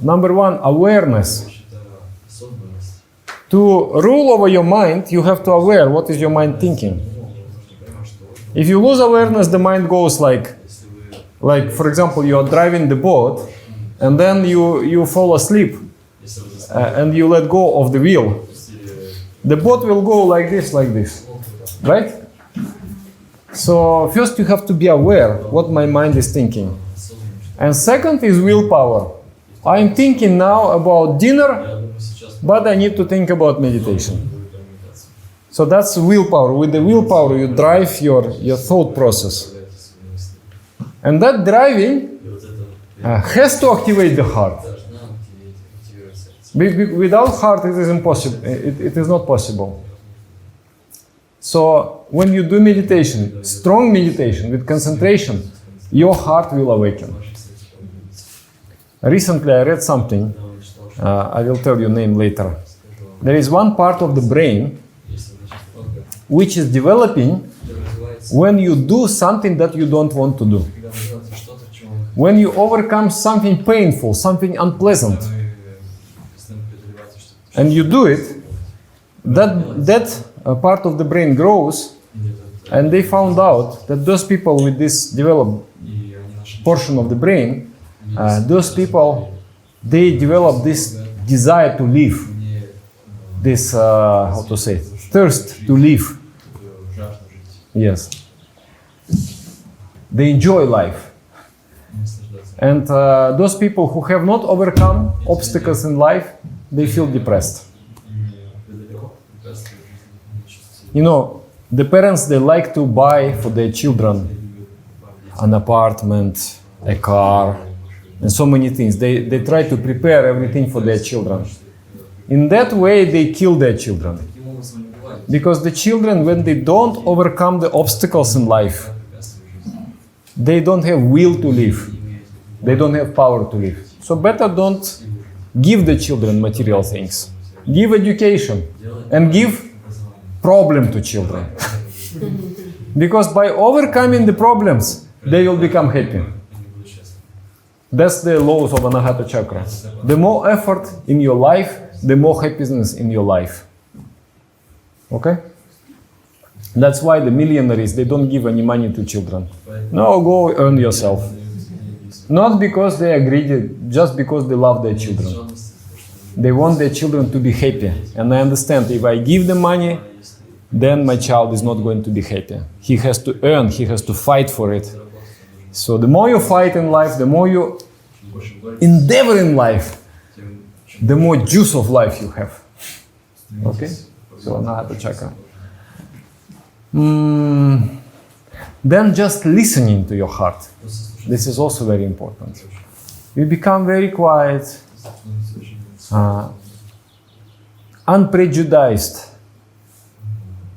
Number one, awareness. To rule over your mind, you have to aware what is your mind thinking. If you lose awareness, the mind goes like for example, you are driving the boat and then you fall asleep and you let go of the wheel. The boat will go like this, right? So first you have to be aware what my mind is thinking. And second is willpower. I'm thinking now about dinner, but I need to think about meditation. So that's willpower. With the willpower, you drive your thought process. And that driving has to activate the heart. Without heart, it is impossible. It is not possible. So when you do meditation, strong meditation with concentration, your heart will awaken. Recently, I read something. I will tell you name later. There is one part of the brain which is developing when you do something that you don't want to do. When you overcome something painful, something unpleasant, and you do it, that part of the brain grows, and they found out that those people with this developed portion of the brain, those people, they develop this desire to live, this, how to say, thirst to live. Yes. They enjoy life. And those people who have not overcome obstacles in life, they feel depressed. You know, the parents, they like to buy for their children an apartment, a car, and so many things. They try to prepare everything for their children. In that way, they kill their children. Because the children, when they don't overcome the obstacles in life, they don't have will to live. They don't have power to live. So better don't give the children material things. Give education and give problem to children. Because by overcoming the problems, they will become happy. That's the laws of Anahata Chakra. The more effort in your life, the more happiness in your life. Okay? That's why the millionaires, they don't give any money to children. No, go earn yourself. Not because they are greedy, just because they love their children. They want their children to be happy. And I understand, if I give them money, then my child is not going to be happy. He has to earn, he has to fight for it. So the more you fight in life, the more you endeavor in life, the more juice of life you have. Okay? So Anahata Chakra. Then just listening to your heart. This is also very important. You become very quiet, unprejudiced.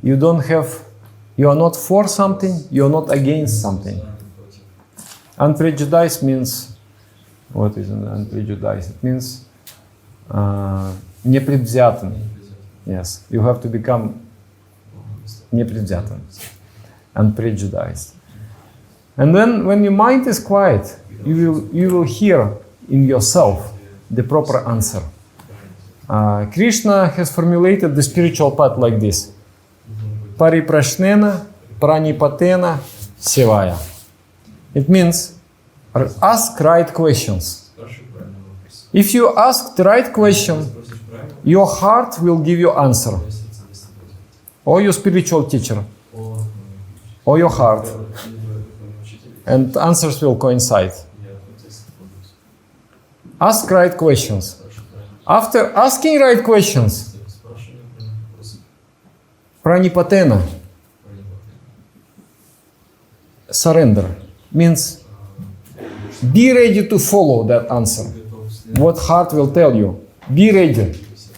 You are not for something, you are not against something. Unprejudiced means, what is unprejudiced? It means непредвзятым. Yes, you have to become непредвзятым, unprejudiced. And then when your mind is quiet, you will hear in yourself the proper answer. Krishna has formulated the spiritual path like this. Pariprashnena, pranipatena, sevaya. It means ask right questions. If you ask the right question, your heart will give you answer. Or your spiritual teacher. Or your heart. And answers will coincide. Ask right questions. After asking right questions, pranipatena, surrender, means be ready to follow that answer. What heart will tell you, be ready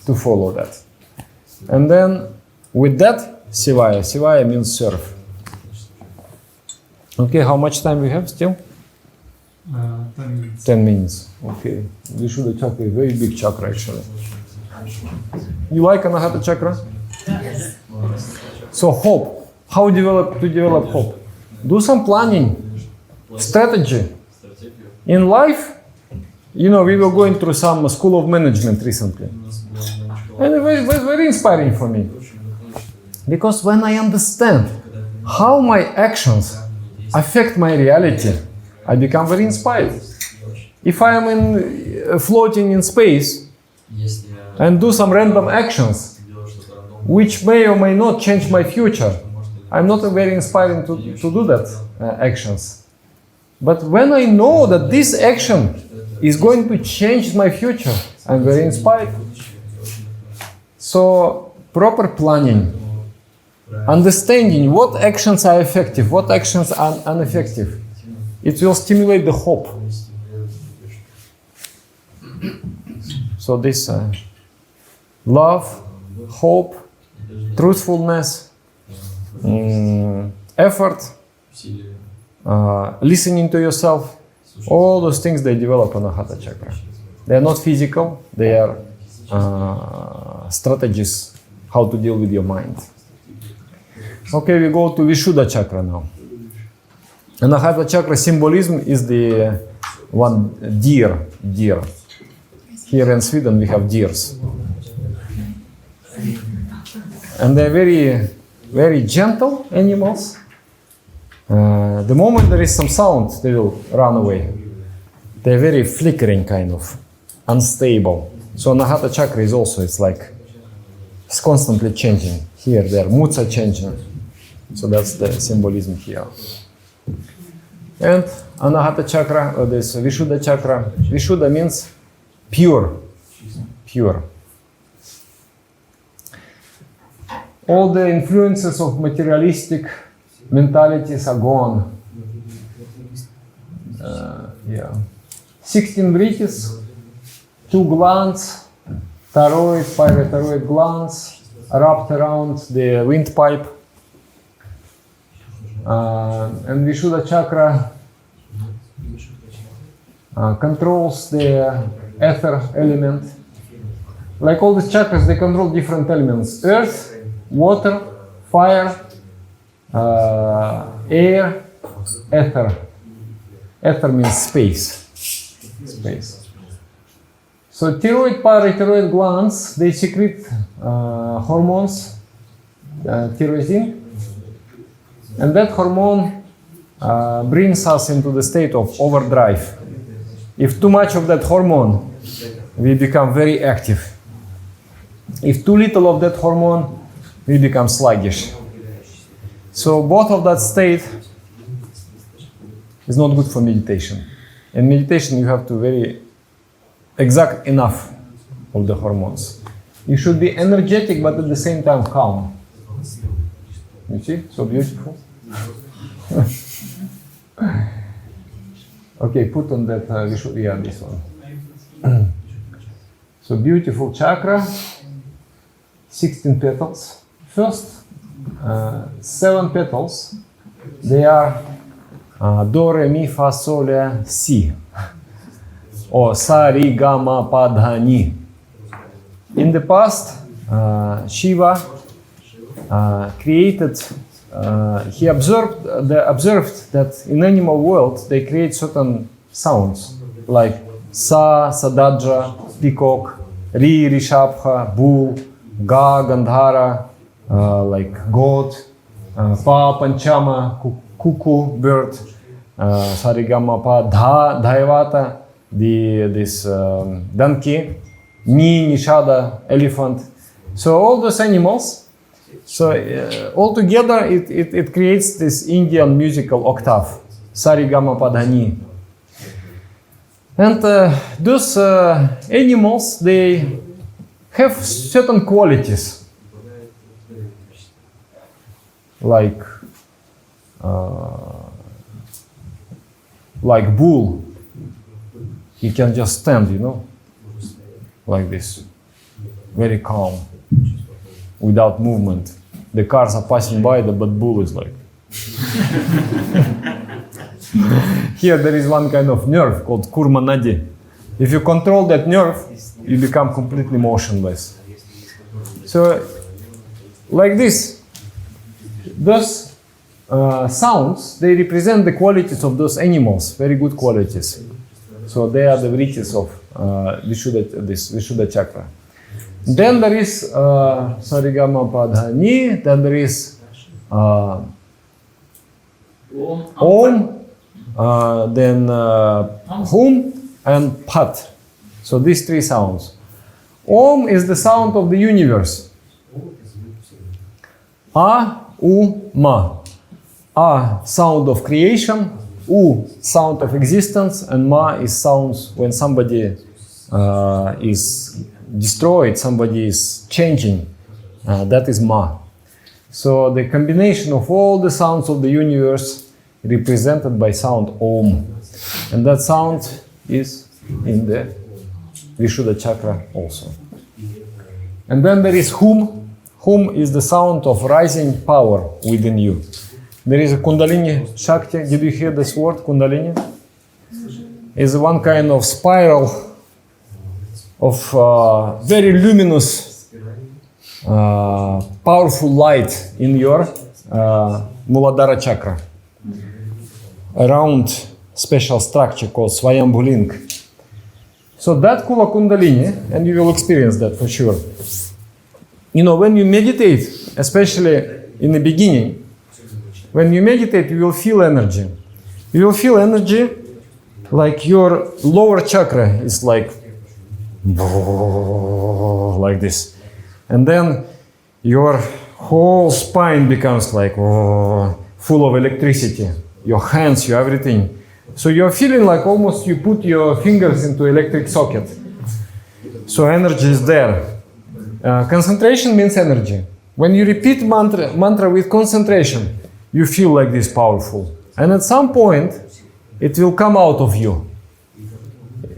to follow that. And then with that, Sivaya. Sivaya means serve. Okay, how much time we have still? 10 minutes. 10 minutes. Okay. Vishuddha Chakra, a very big chakra actually. You like Anahata Chakra? Yes. So hope. How to develop hope? Do some planning, strategy. In life, you know, we were going through some school of management recently. And it was very inspiring for me. Because when I understand how my actions affect my reality, I become very inspired. If I am floating in space and do some random actions, which may or may not change my future, I'm not very inspiring to do that actions. But when I know that this action is going to change my future, I'm very inspired. So proper planning, understanding what actions are effective, what actions are ineffective. It will stimulate the hope. So this love, hope, truthfulness, effort, listening to yourself, all those things they develop on the Hatha chakra. They are not physical, they are strategies how to deal with your mind. Okay, we go to Vishuddha chakra now. And the Hatha chakra symbolism is the one deer. Here in Sweden we have deers. And they're very, very gentle animals. The moment there is some sound, they will run away. They're very flickering, kind of unstable. So Hatha chakra is also, it's constantly changing. Here, their moods are changing. So that's the symbolism here. And Anahata chakra, or this Vishuddha chakra. Vishuddha means pure. Pure. All the influences of materialistic mentalities are gone. 16 bridges, 2 glands, thyroid, parathyroid glands, wrapped around the windpipe. And Vishuddha chakra controls the ether element. Like all these chakras, they control different elements: earth, water, fire, air, ether. Ether means space. So thyroid, parathyroid glands, they secrete hormones, tyrosine, and that hormone brings us into the state of overdrive. If too much of that hormone, we become very active. If too little of that hormone, we become sluggish. So both of that state is not good for meditation. In meditation, you have to very exact enough of the hormones. You should be energetic, but at the same time calm. You see? So beautiful. Okay, put on that Vishuddha, this one. So beautiful chakra, 16 petals. First, 7 petals, they are Do, Re, Mi, Fa, Sol, La, Si. Or Sa, Ri, Ga, Ma, Pa, Dha, Ni. In the past, Shiva created, he observed that in animal world they create certain sounds like Sa, Sadadja, peacock, Ri, Rishabha, bull, Ga, Gandhara, like goat, Pa, Panchama, cuckoo, bird, Sarigama, Pa, Dha, Dhaivata, this donkey, Ni, Nishada, elephant. So all those animals, so all together it creates this Indian musical octave, Sarigama, Pa, Dha, Ni. And those animals, they have certain qualities, like bull. He can just stand, like this, very calm, without movement. The cars are passing by, but bull is like. Here there is one kind of nerve called Kurma Nadi. If you control that nerve, you become completely motionless. So, like this, those sounds, they represent the qualities of those animals, very good qualities. So they are the riches of Vishuddha chakra. Then there is Sarigama, Pa, Dha, Ni. Then there is Om. Then Hum and Pat. So these 3 sounds. Om is the sound of the universe. A, U, Ma. A, sound of creation. U, sound of existence. And Ma is sounds when somebody is destroyed, somebody is changing. That is Ma. So the combination of all the sounds of the universe represented by sound Om. And that sound is in the Vishuddha chakra also. And then there is Hum. Hum is the sound of rising power within you. There is a Kundalini Shakti. Did you hear this word, Kundalini? It's one kind of spiral of very luminous, powerful light in your Muladhara chakra. Around special structure called Swayambhu link. So that Kula Kundalini, and you will experience that for sure. You know, when you meditate, especially in the beginning, when you meditate, you will feel energy. You will feel energy like your lower chakra is like this. And then your whole spine becomes like full of electricity. Your hands, your everything. So you're feeling like almost you put your fingers into electric socket. So energy is there. Concentration means energy. When you repeat mantra with concentration, you feel like this powerful. And at some point, it will come out of you.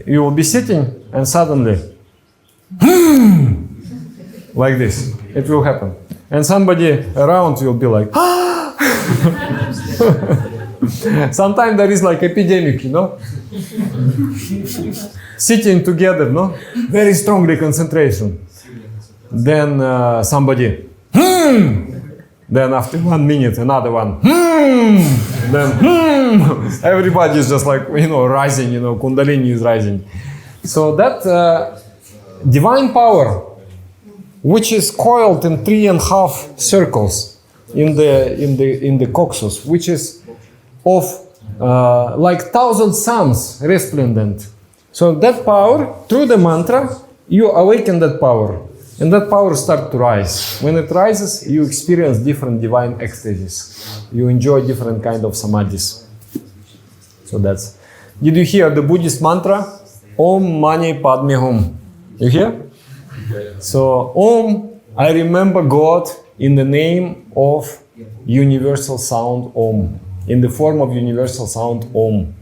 You will be sitting and suddenly, like this, it will happen. And somebody around will be like, sometimes there is like epidemic, you know? Sitting together, no? Very strongly concentration. Then somebody, then after 1 minute, another one, then everybody is just like, you know, rising, you know, Kundalini is rising. So that divine power, which is coiled in 3.5 circles in the coccyx, which is of like 1,000 suns resplendent. So that power, through the mantra, you awaken that power. And that power starts to rise. When it rises, you experience different divine ecstasies. You enjoy different kind of samadhis. So that's... Did you hear the Buddhist mantra? Om Mani Padme Hum. You hear? So, Om, I remember God in the name of universal sound Om. In the form of universal sound Om.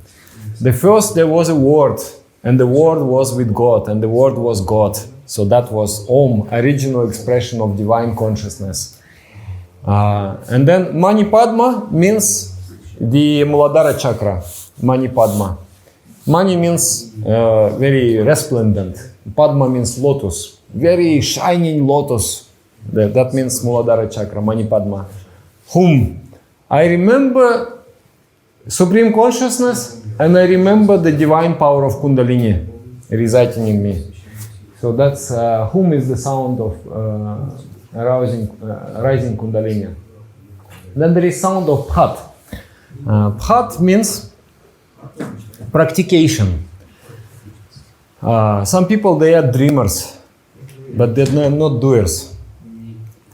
The first there was a word, and the word was with God, and the word was God. So that was Om, original expression of divine consciousness. And then Mani Padma means the Muladhara chakra. Mani Padma. Mani means very resplendent. Padma means lotus. Very shining lotus. That means Muladhara chakra, Mani Padma. Hum. I remember Supreme Consciousness, and I remember the divine power of Kundalini residing in me. So that's Hum is the sound of rising Kundalini. Then there is sound of Phat. Phat means practication. Some people, they are dreamers, but they're not doers.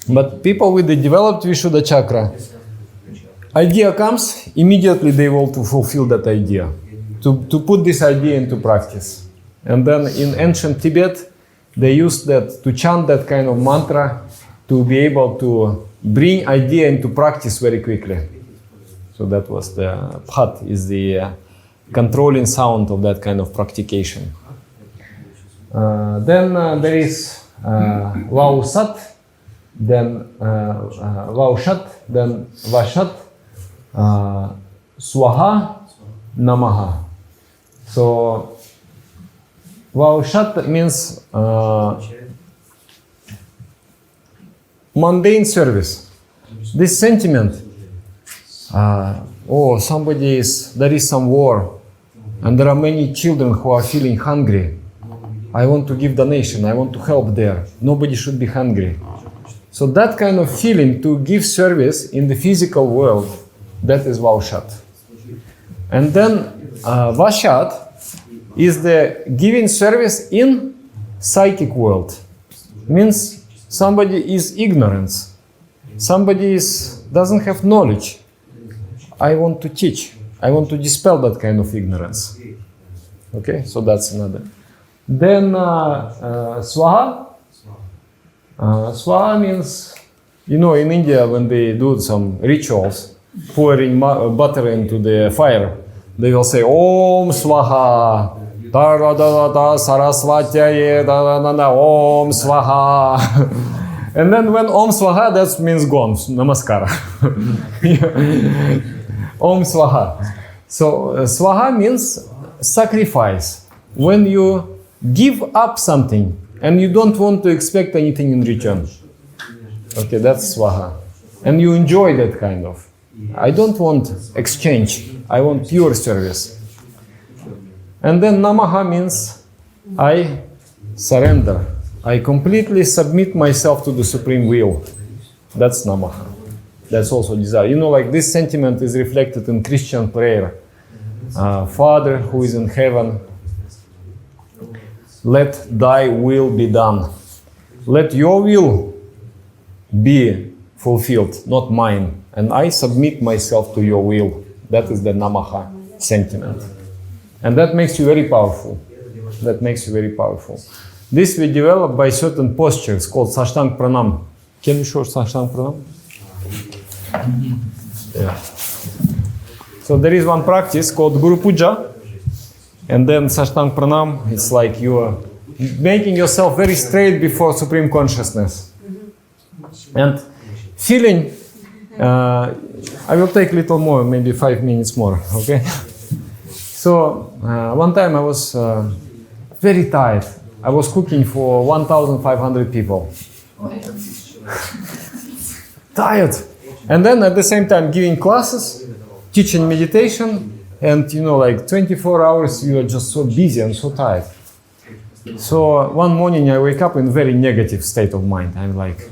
But people with the developed Vishuddha chakra, idea comes, immediately they want to fulfill that idea, to put this idea into practice. And then in ancient Tibet, they used that to chant that kind of mantra to be able to bring idea into practice very quickly. So that was the Phat, is the controlling sound of that kind of practication. Then there is Vausat, then Vaushat, then Vashat, Swaha, Namaha. So Vaushat means mundane service. This sentiment, there is some war, and there are many children who are feeling hungry. I want to give donation, I want to help there. Nobody should be hungry. So that kind of feeling to give service in the physical world, that is Vaushat. And then Vashat is the giving service in psychic world. Means somebody is ignorance. Somebody doesn't have knowledge. I want to teach. I want to dispel that kind of ignorance. Okay, so that's another. Then Swaha. Swaha means You know, in India, when they do some rituals, pouring butter into the fire, they will say Om Swaha, da da da da Saraswatyaye, da da da da Om Swaha. And then when Om Swaha, that means gone, Namaskara. Om Swaha. So Swaha means sacrifice. When you give up something and you don't want to expect anything in return. Okay, that's Swaha. And you enjoy that kind of. I don't want exchange. I want pure service. And then Namaha means I surrender. I completely submit myself to the supreme will. That's Namaha. That's also desire. You know, like this sentiment is reflected in Christian prayer. Father who is in heaven, let thy will be done. Let your will be fulfilled, not mine. And I submit myself to your will. That is the Namaha sentiment. And that makes you very powerful. That makes you very powerful. This we develop by certain postures called Sashtang Pranam. Can you show Sashtang Pranam? Yeah. So there is one practice called Guru Puja. And then Sashtang Pranam, it's like you are making yourself very straight before Supreme Consciousness. And feeling, I will take a little more, maybe 5 minutes more, okay? So one time I was very tired. I was cooking for 1,500 people. Tired. And then at the same time giving classes, teaching meditation, and you know, like 24 hours you are just so busy and so tired. So one morning I wake up in very negative state of mind. I'm like,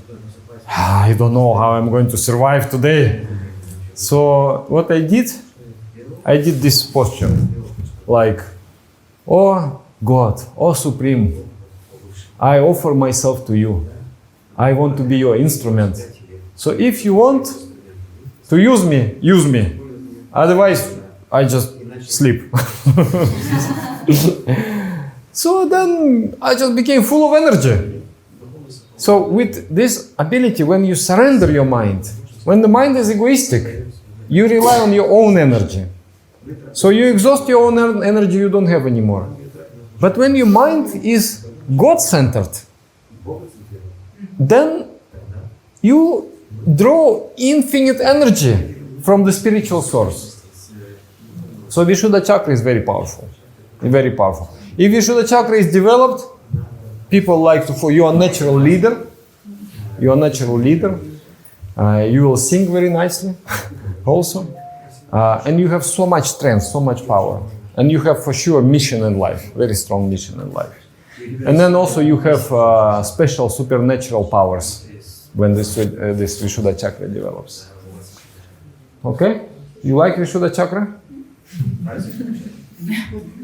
I don't know how I'm going to survive today. So what I did this posture, like, oh God, oh Supreme, I offer myself to you. I want to be your instrument. So if you want to use me, use me. Otherwise, I just sleep. So then I just became full of energy. So with this ability, when you surrender your mind, when the mind is egoistic, you rely on your own energy. So you exhaust your own energy you don't have anymore. But when your mind is God-centered, then you draw infinite energy from the spiritual source. So Vishuddha chakra is very powerful. Very powerful. If Vishuddha chakra is developed, people like to follow. You are a natural leader. You are a natural leader. You will sing very nicely also. And you have so much strength, so much power. And you have for sure mission in life, very strong mission in life. And then also you have special supernatural powers when this Vishuddha chakra develops. Okay? You like Vishuddha chakra?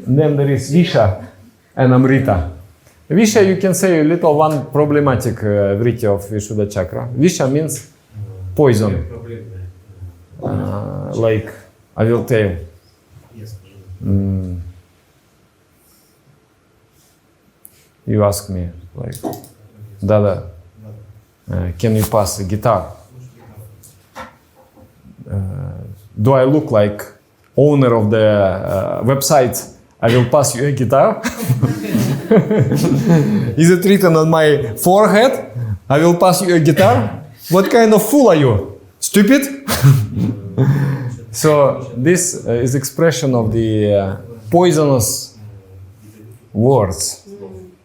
And then there is Visha and Amrita. Visha, you can say a little one problematic vritti of Vishuddha chakra. Visha means poison. Like, I will tell you. You ask me, like, Dada, can you pass a guitar? Do I look like owner of the website? I will pass you a guitar. Is it written on my forehead? I will pass you a guitar. What kind of fool are you? Stupid? So this is expression of the poisonous words.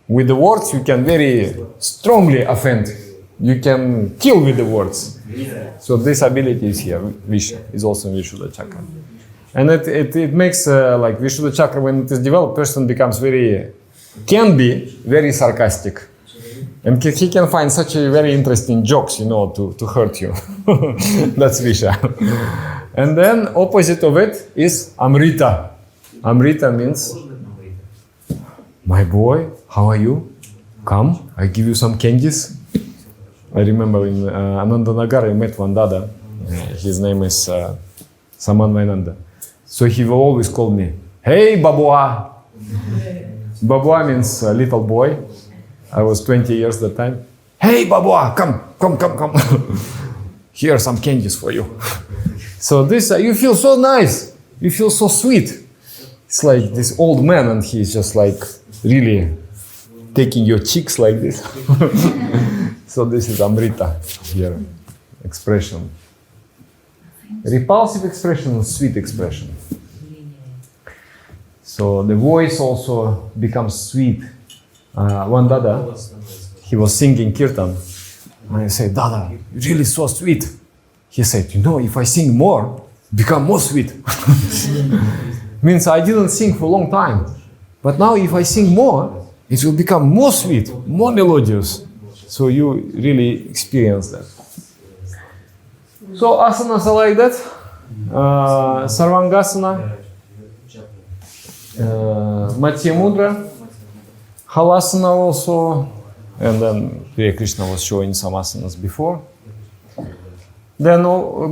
With the words you can very strongly offend. You can kill with the words. So this ability is here. Visha is also in Vishuddha chakra. And it makes like Vishuddha chakra, when it is developed, person becomes can be very sarcastic. And he can find such a very interesting jokes, you know, to hurt you. That's Visha. And then opposite of it is Amrita. Amrita means, my boy, how are you? Come, I give you some candies. I remember in Anandanagar I met one Dada. His name is Saman Vainanda. So he will always call me, hey Babua. Babua means little boy. I was 20 years that time. Hey Babua, come. here are some candies for you. So this, you feel so nice. You feel so sweet. It's like this old man and he's just like really taking your cheeks like this. So this is Amrita here, expression. Repulsive expression and sweet expression. So the voice also becomes sweet. One Dada, he was singing kirtan. And I said, Dada, you're really so sweet. He said, you know, if I sing more, become more sweet. Means I didn't sing for a long time. But now if I sing more, it will become more sweet, more melodious. So you really experience that. So asanas are like that. Sarvangasana, Matya Mudra, Halasana also, and then Hare Krishna was showing some asanas before. Then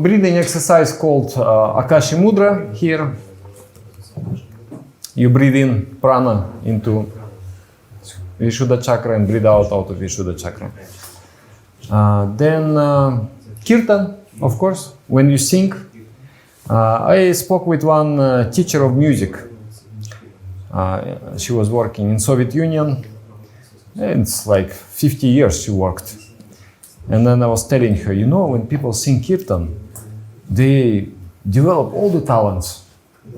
breathing exercise called Akashi Mudra here. You breathe in prana into Vishuddha chakra and breathe out of Vishuddha chakra. Then kirtan, of course, when you sing. I spoke with one teacher of music. She was working in Soviet Union. It's like 50 years she worked. And then I was telling her, you know, when people sing kirtan, they develop all the talents.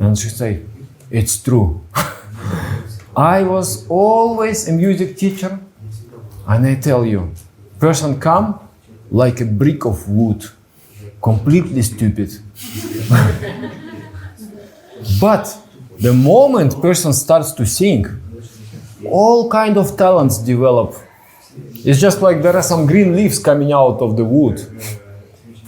And she said, it's true. I was always a music teacher, and I tell you, person come like a brick of wood, completely stupid. But the moment person starts to sing, all kind of talents develop. It's just like there are some green leaves coming out of the wood.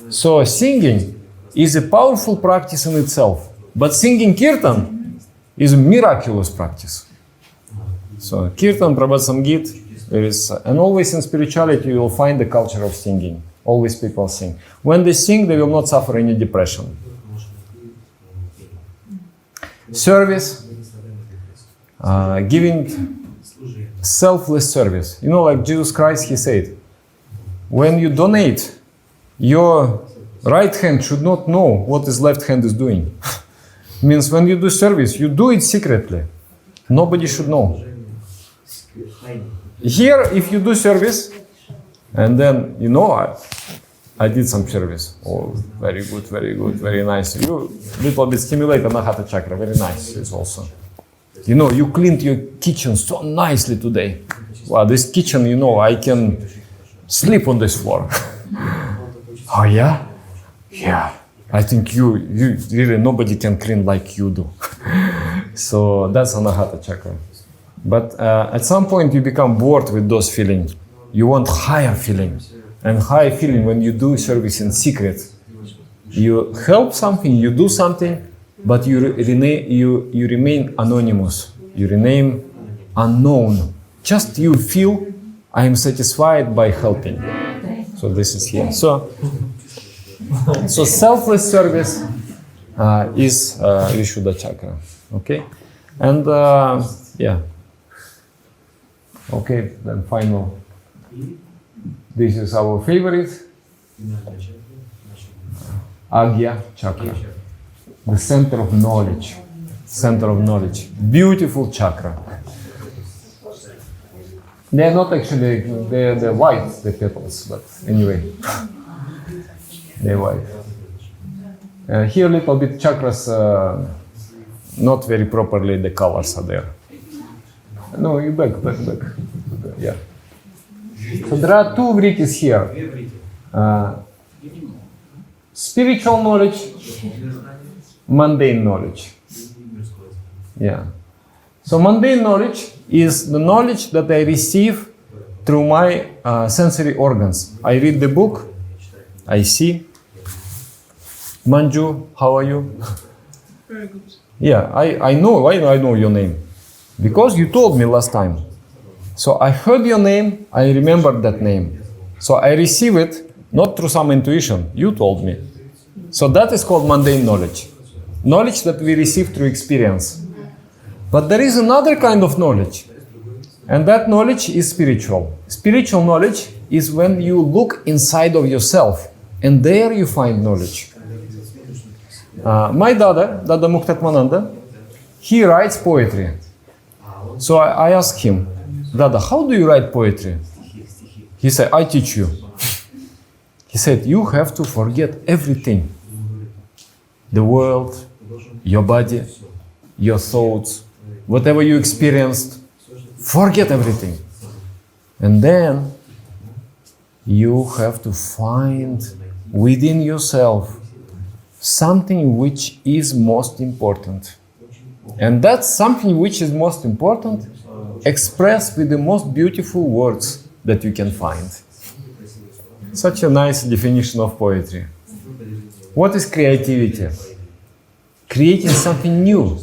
So singing is a powerful practice in itself. But singing kirtan is a miraculous practice. So kirtan, Prabhat Samgit, there is, and always in spirituality you will find the culture of singing. Always people sing. When they sing, they will not suffer any depression. Service, giving selfless service. You know, like Jesus Christ, he said, when you donate, your right hand should not know what his left hand is doing. Means when you do service, you do it secretly. Nobody should know. Here, if you do service, and then, you know, I did some service. Oh, very good, very nice. You little bit stimulate Anahata chakra, very nice is also. You know, you cleaned your kitchen so nicely today. Wow, this kitchen, you know, I can sleep on this floor. Oh yeah? Yeah. I think you really, nobody can clean like you do. So that's Anahata chakra. But at some point you become bored with those feelings. You want higher feeling. And higher feeling when you do service in secret. You help something, you do something, but you remain anonymous. You remain unknown. Just you feel, I am satisfied by helping. So this is here. So selfless service is Vishuddha chakra. Okay? And yeah. Okay, then final. This is our favorite. Agya chakra. The center of knowledge. Center of knowledge. Beautiful chakra. They're not actually, they're white, the petals, but anyway. They're white. Here a little bit chakras, not very properly the colors are there. No, you back. Yeah. So there are two vrittis here. Spiritual knowledge, mundane knowledge. Yeah. So mundane knowledge is the knowledge that I receive through my sensory organs. I read the book, I see. Manju, how are you? Very good. Yeah, I know your name. Because you told me last time. So I heard your name, I remembered that name. So I receive it not through some intuition, you told me. So that is called mundane knowledge. Knowledge that we receive through experience. But there is another kind of knowledge. And that knowledge is spiritual. Spiritual knowledge is when you look inside of yourself And there you find knowledge. My Dada Sadananda, he writes poetry. So I asked him, Dada, how do you write poetry? He said, I teach you. He said, you have to forget everything. The world, your body, your thoughts, whatever you experienced, forget everything. And then you have to find within yourself something which is most important. And that's something which is most important expressed with the most beautiful words that you can find. Such a nice definition of poetry. What is creativity? Creating something new.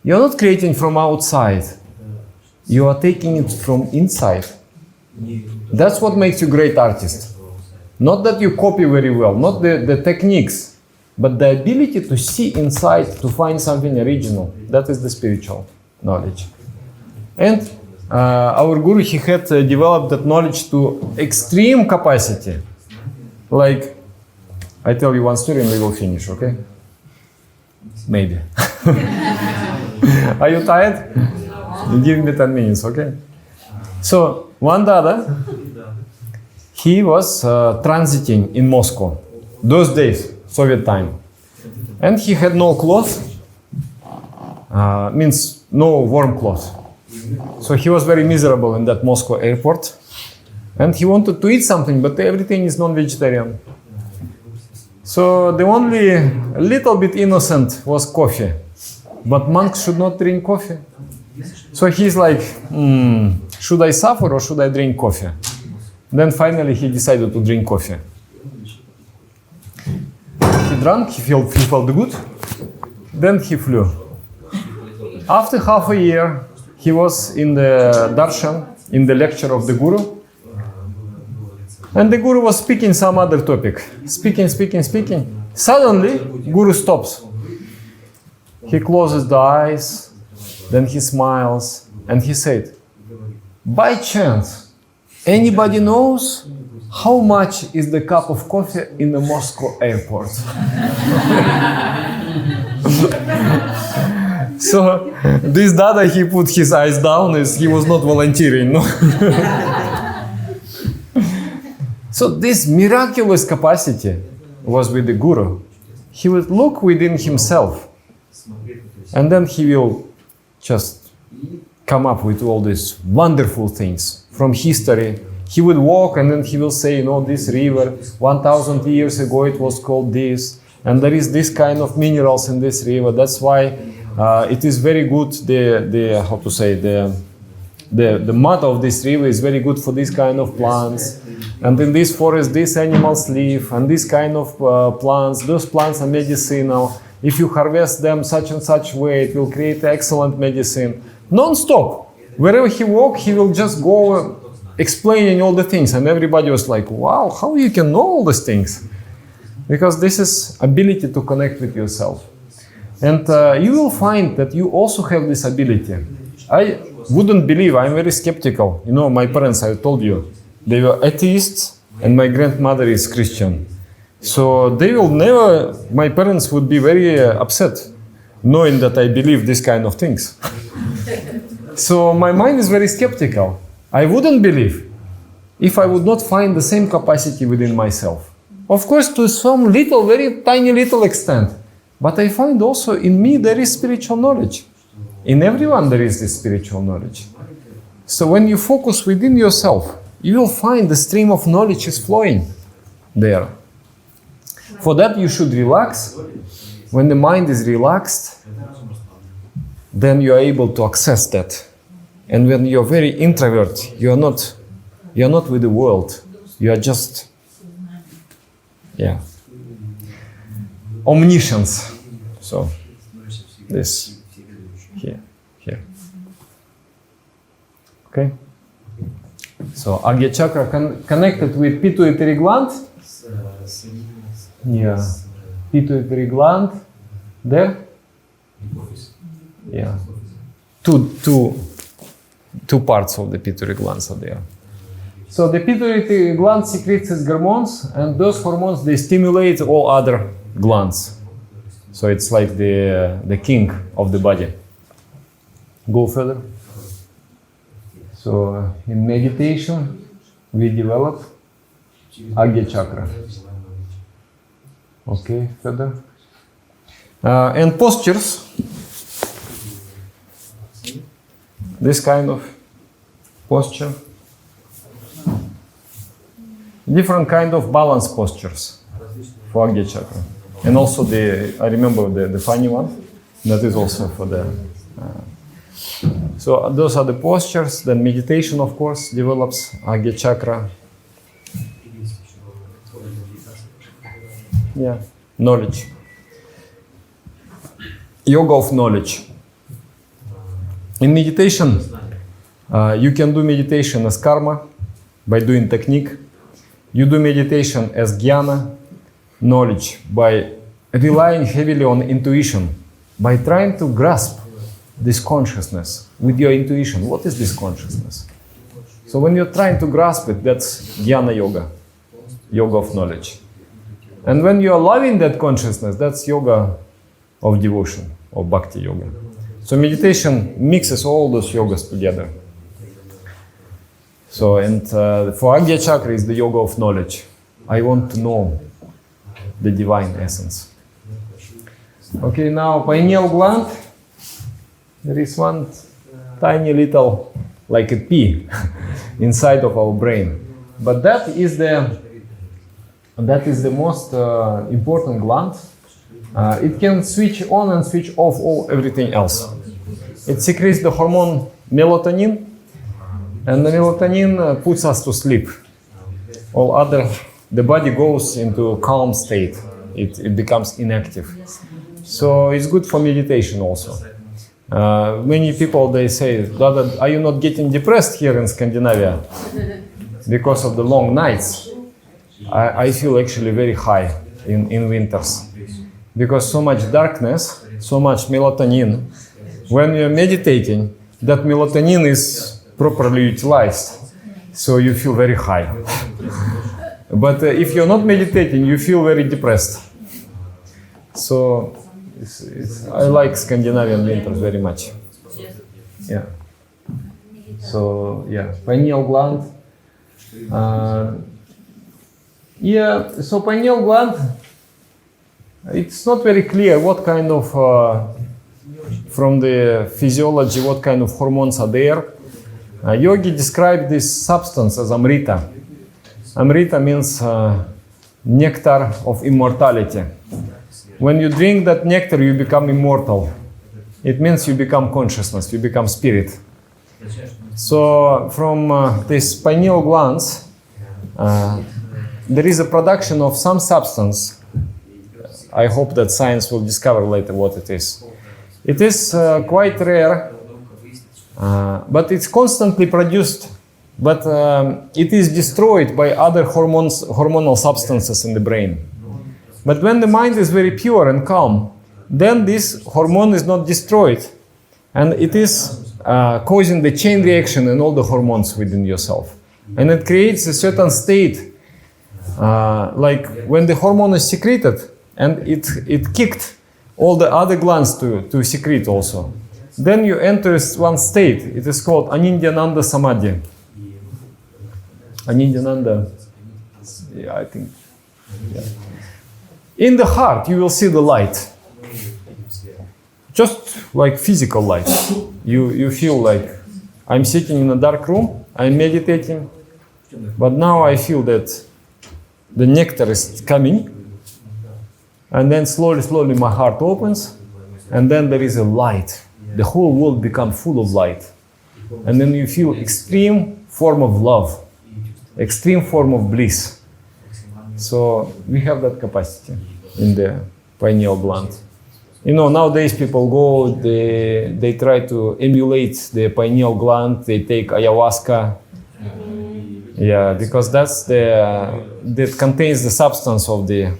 You're not creating from outside. You are taking it from inside. That's what makes you a great artist. Not that you copy very well, not the techniques, but the ability to see inside, to find something original. That is the spiritual knowledge. And our guru, he had developed that knowledge to extreme capacity. Like, I tell you one story and we will finish, okay? Maybe. Are you tired? Give me 10 minutes, okay? So, one Dada, he was transiting in Moscow. Those days, Soviet time. And he had no clothes, means no warm clothes. So he was very miserable in that Moscow airport. And he wanted to eat something, but everything is non-vegetarian. So the only little bit innocent was coffee. But monks should not drink coffee. So he's like, should I suffer or should I drink coffee? Then finally he decided to drink coffee. He drank, he felt good. Then he flew. After half a year, he was in the darshan, in the lecture of the guru. And the guru was speaking some other topic. Speaking. Suddenly, guru stops. He closes the eyes, then he smiles, and he said, by chance, anybody knows how much is the cup of coffee in the Moscow airport? So this Dada, he put his eyes down as he was not volunteering. No? So this miraculous capacity was with the guru. He would look within himself and then he will just come up with all these wonderful things from history. He would walk and then he will say, this river, 1,000 years ago it was called this, and there is this kind of minerals in this river. That's why it is very good, the mud of this river is very good for this kind of plants. And in this forest, these animals live, and this kind of plants, those plants are medicinal. If you harvest them such and such way, it will create excellent medicine. Non-stop. Wherever he walks, he will just go explaining all the things. And everybody was like, wow, how you can know all these things? Because this is ability to connect with yourself. And you will find that you also have this ability. I wouldn't believe, I'm very skeptical. My parents, I told you, they were atheists and my grandmother is Christian. So they will never, my parents would be very upset knowing that I believe this kind of things. So my mind is very skeptical. I wouldn't believe if I would not find the same capacity within myself. Of course, to some little, very tiny little extent. But I find also in me there is spiritual knowledge. In everyone there is this spiritual knowledge. So when you focus within yourself, you will find the stream of knowledge is flowing there. For that you should relax. When the mind is relaxed, then you are able to access that. And when you are very introvert, you are not with the world. You are just, omniscience. So this here. Okay. So Agya chakra connected with pituitary gland. Pituitary gland. There. Two parts of the pituitary glands are there. So the pituitary gland secretes its hormones, and those hormones, they stimulate all other glands. So it's like the king of the body. Go further. So in meditation, we develop Agya chakra. Okay, further. And postures, this kind of posture, different kind of balance postures for Agya chakra. And also I remember the funny one, that is also for the, so those are the postures. Then meditation, of course, develops Agya chakra. Yeah, knowledge. Yoga of knowledge. In meditation, you can do meditation as karma, by doing technique. You do meditation as jnana, knowledge, by relying heavily on intuition, by trying to grasp this consciousness with your intuition. What is this consciousness? So when you're trying to grasp it, that's jnana yoga, yoga of knowledge. And when you are loving that consciousness, that's yoga of devotion, or bhakti yoga. So meditation mixes all those yogas together. So, and for Agya chakra is the yoga of knowledge. I want to know the divine essence. Okay, now pineal gland. There is one tiny little, like a pea, inside of our brain. But that is the most important gland. It can switch on and switch off everything else. It secretes the hormone melatonin, and the melatonin puts us to sleep. The body goes into a calm state. It becomes inactive. So it's good for meditation also. Many people, they say, Dada, are you not getting depressed here in Scandinavia because of the long nights? I feel actually very high in winters, because so much darkness, so much melatonin. When you're meditating, that melatonin is properly utilized, so you feel very high. But if you're not meditating, you feel very depressed. So I like Scandinavian winters very much. Yeah. So yeah, pineal gland. So pineal gland, it's not very clear what kind of, from the physiology, what kind of hormones are there. Yogi described this substance as Amrita. Amrita means nectar of immortality. When you drink that nectar, you become immortal. It means you become consciousness, you become spirit. So from these pineal glands, there is a production of some substance. I hope that science will discover later what it is. It is quite rare, but it's constantly produced, but it is destroyed by other hormonal substances in the brain. But when the mind is very pure and calm, then this hormone is not destroyed, and it is causing the chain reaction in all the hormones within yourself. And it creates a certain state, like when the hormone is secreted, and it kicked all the other glands to secrete also. Then you enter one state. It is called Anindyananda Samadhi. Anindyananda, yeah, I think. Yeah. In the heart, you will see the light. Just like physical light. You feel like I'm sitting in a dark room, I'm meditating, but now I feel that the nectar is coming, and then slowly my heart opens, and then there is a light. The whole world becomes full of light. And then you feel extreme form of love, extreme form of bliss. So we have that capacity in the pineal gland. You know, nowadays people go, they try to emulate the pineal gland, they take ayahuasca. Yeah, because that's that contains the substance of the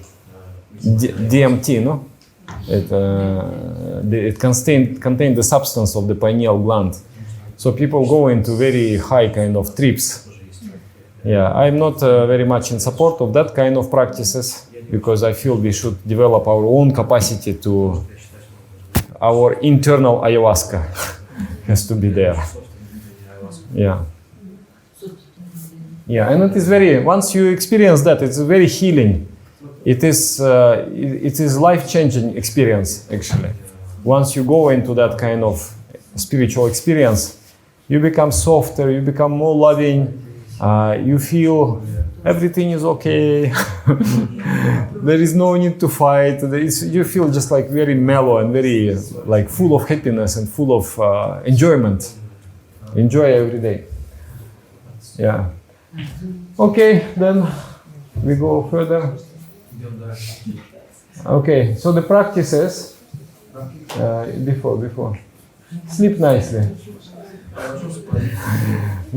DMT, no? It contains the substance of the pineal gland. So people go into very high kind of trips. Yeah, I'm not very much in support of that kind of practices because I feel we should develop our own capacity to our internal ayahuasca has to be there. Yeah. Yeah, and it is very, once you experience that, it's very healing. It is life-changing experience, actually. Once you go into that kind of spiritual experience, you become softer, you become more loving, you feel everything is okay. There is no need to fight. You feel just like very mellow and very like full of happiness and full of enjoyment. Enjoy every day. Yeah. Okay, then we go further. Okay, so the practices before. Sleep nicely.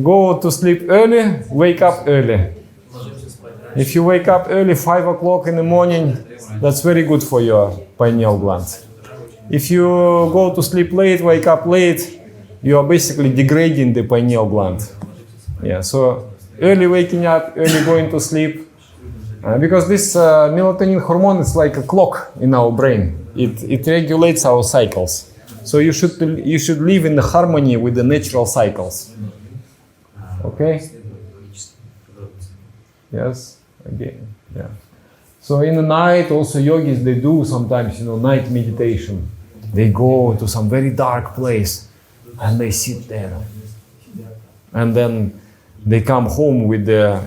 Go to sleep early, wake up early. If you wake up early, 5 o'clock in the morning, that's very good for your pineal gland. If you go to sleep late, wake up late, you are basically degrading the pineal gland. Yeah, so early waking up, early going to sleep, because this melatonin hormone is like a clock in our brain. It regulates our cycles. So you should live in the harmony with the natural cycles. Okay? Yes, again, yeah. So in the night, also yogis, they do sometimes, night meditation. They go to some very dark place and they sit there. And then they come home with the,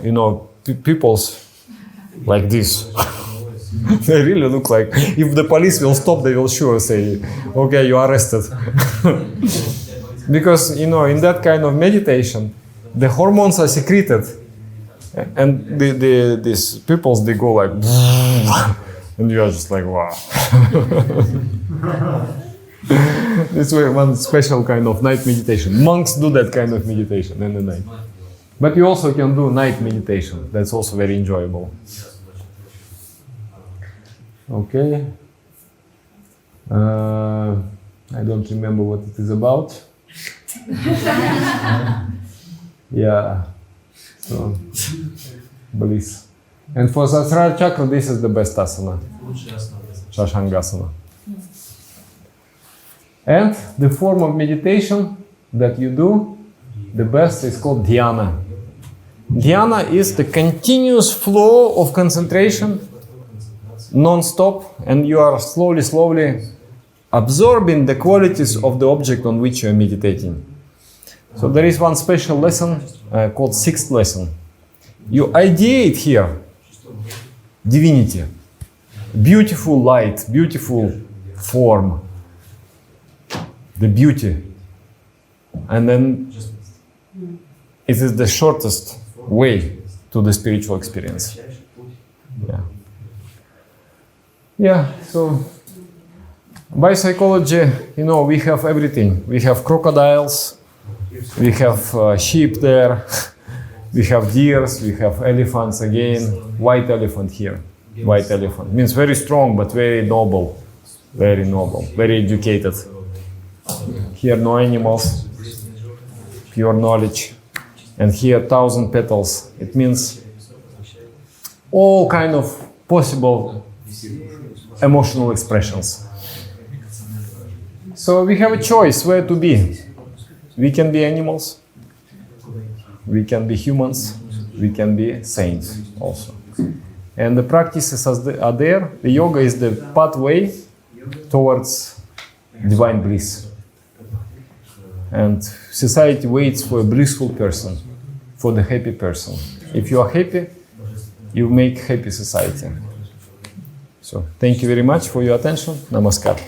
peoples like this. They really look like, if the police will stop, they will sure say, okay, you are arrested. Because, in that kind of meditation, the hormones are secreted. And these peoples, they go like, and you are just like, wow. This is one special kind of night meditation. Monks do that kind of meditation in the night. But you also can do night meditation. That's also very enjoyable. Okay. I don't remember what it is about. Yeah. So, bliss. And for Sahasrara chakra, this is the best asana. Shashangasana. And the form of meditation that you do, the best is called dhyana. Dhyana is the continuous flow of concentration, non-stop, and you are slowly absorbing the qualities of the object on which you are meditating. So there is one special lesson called sixth lesson. You ideate here divinity, beautiful light, beautiful form, the beauty, and then it is the shortest way to the spiritual experience. Yeah, so biopsychology, we have everything. We have crocodiles, we have sheep there, we have deers, we have elephants again, white elephant here. White elephant means very strong but very noble, very educated. Here no animals, pure knowledge. And here 1,000 petals. It means all kind of possible emotional expressions. So we have a choice where to be. We can be animals, we can be humans, we can be saints also. And the practices are there. The yoga is the pathway towards divine bliss. And society waits for a blissful person, for the happy person. If you are happy, you make happy society. So, thank you very much for your attention. Namaskar.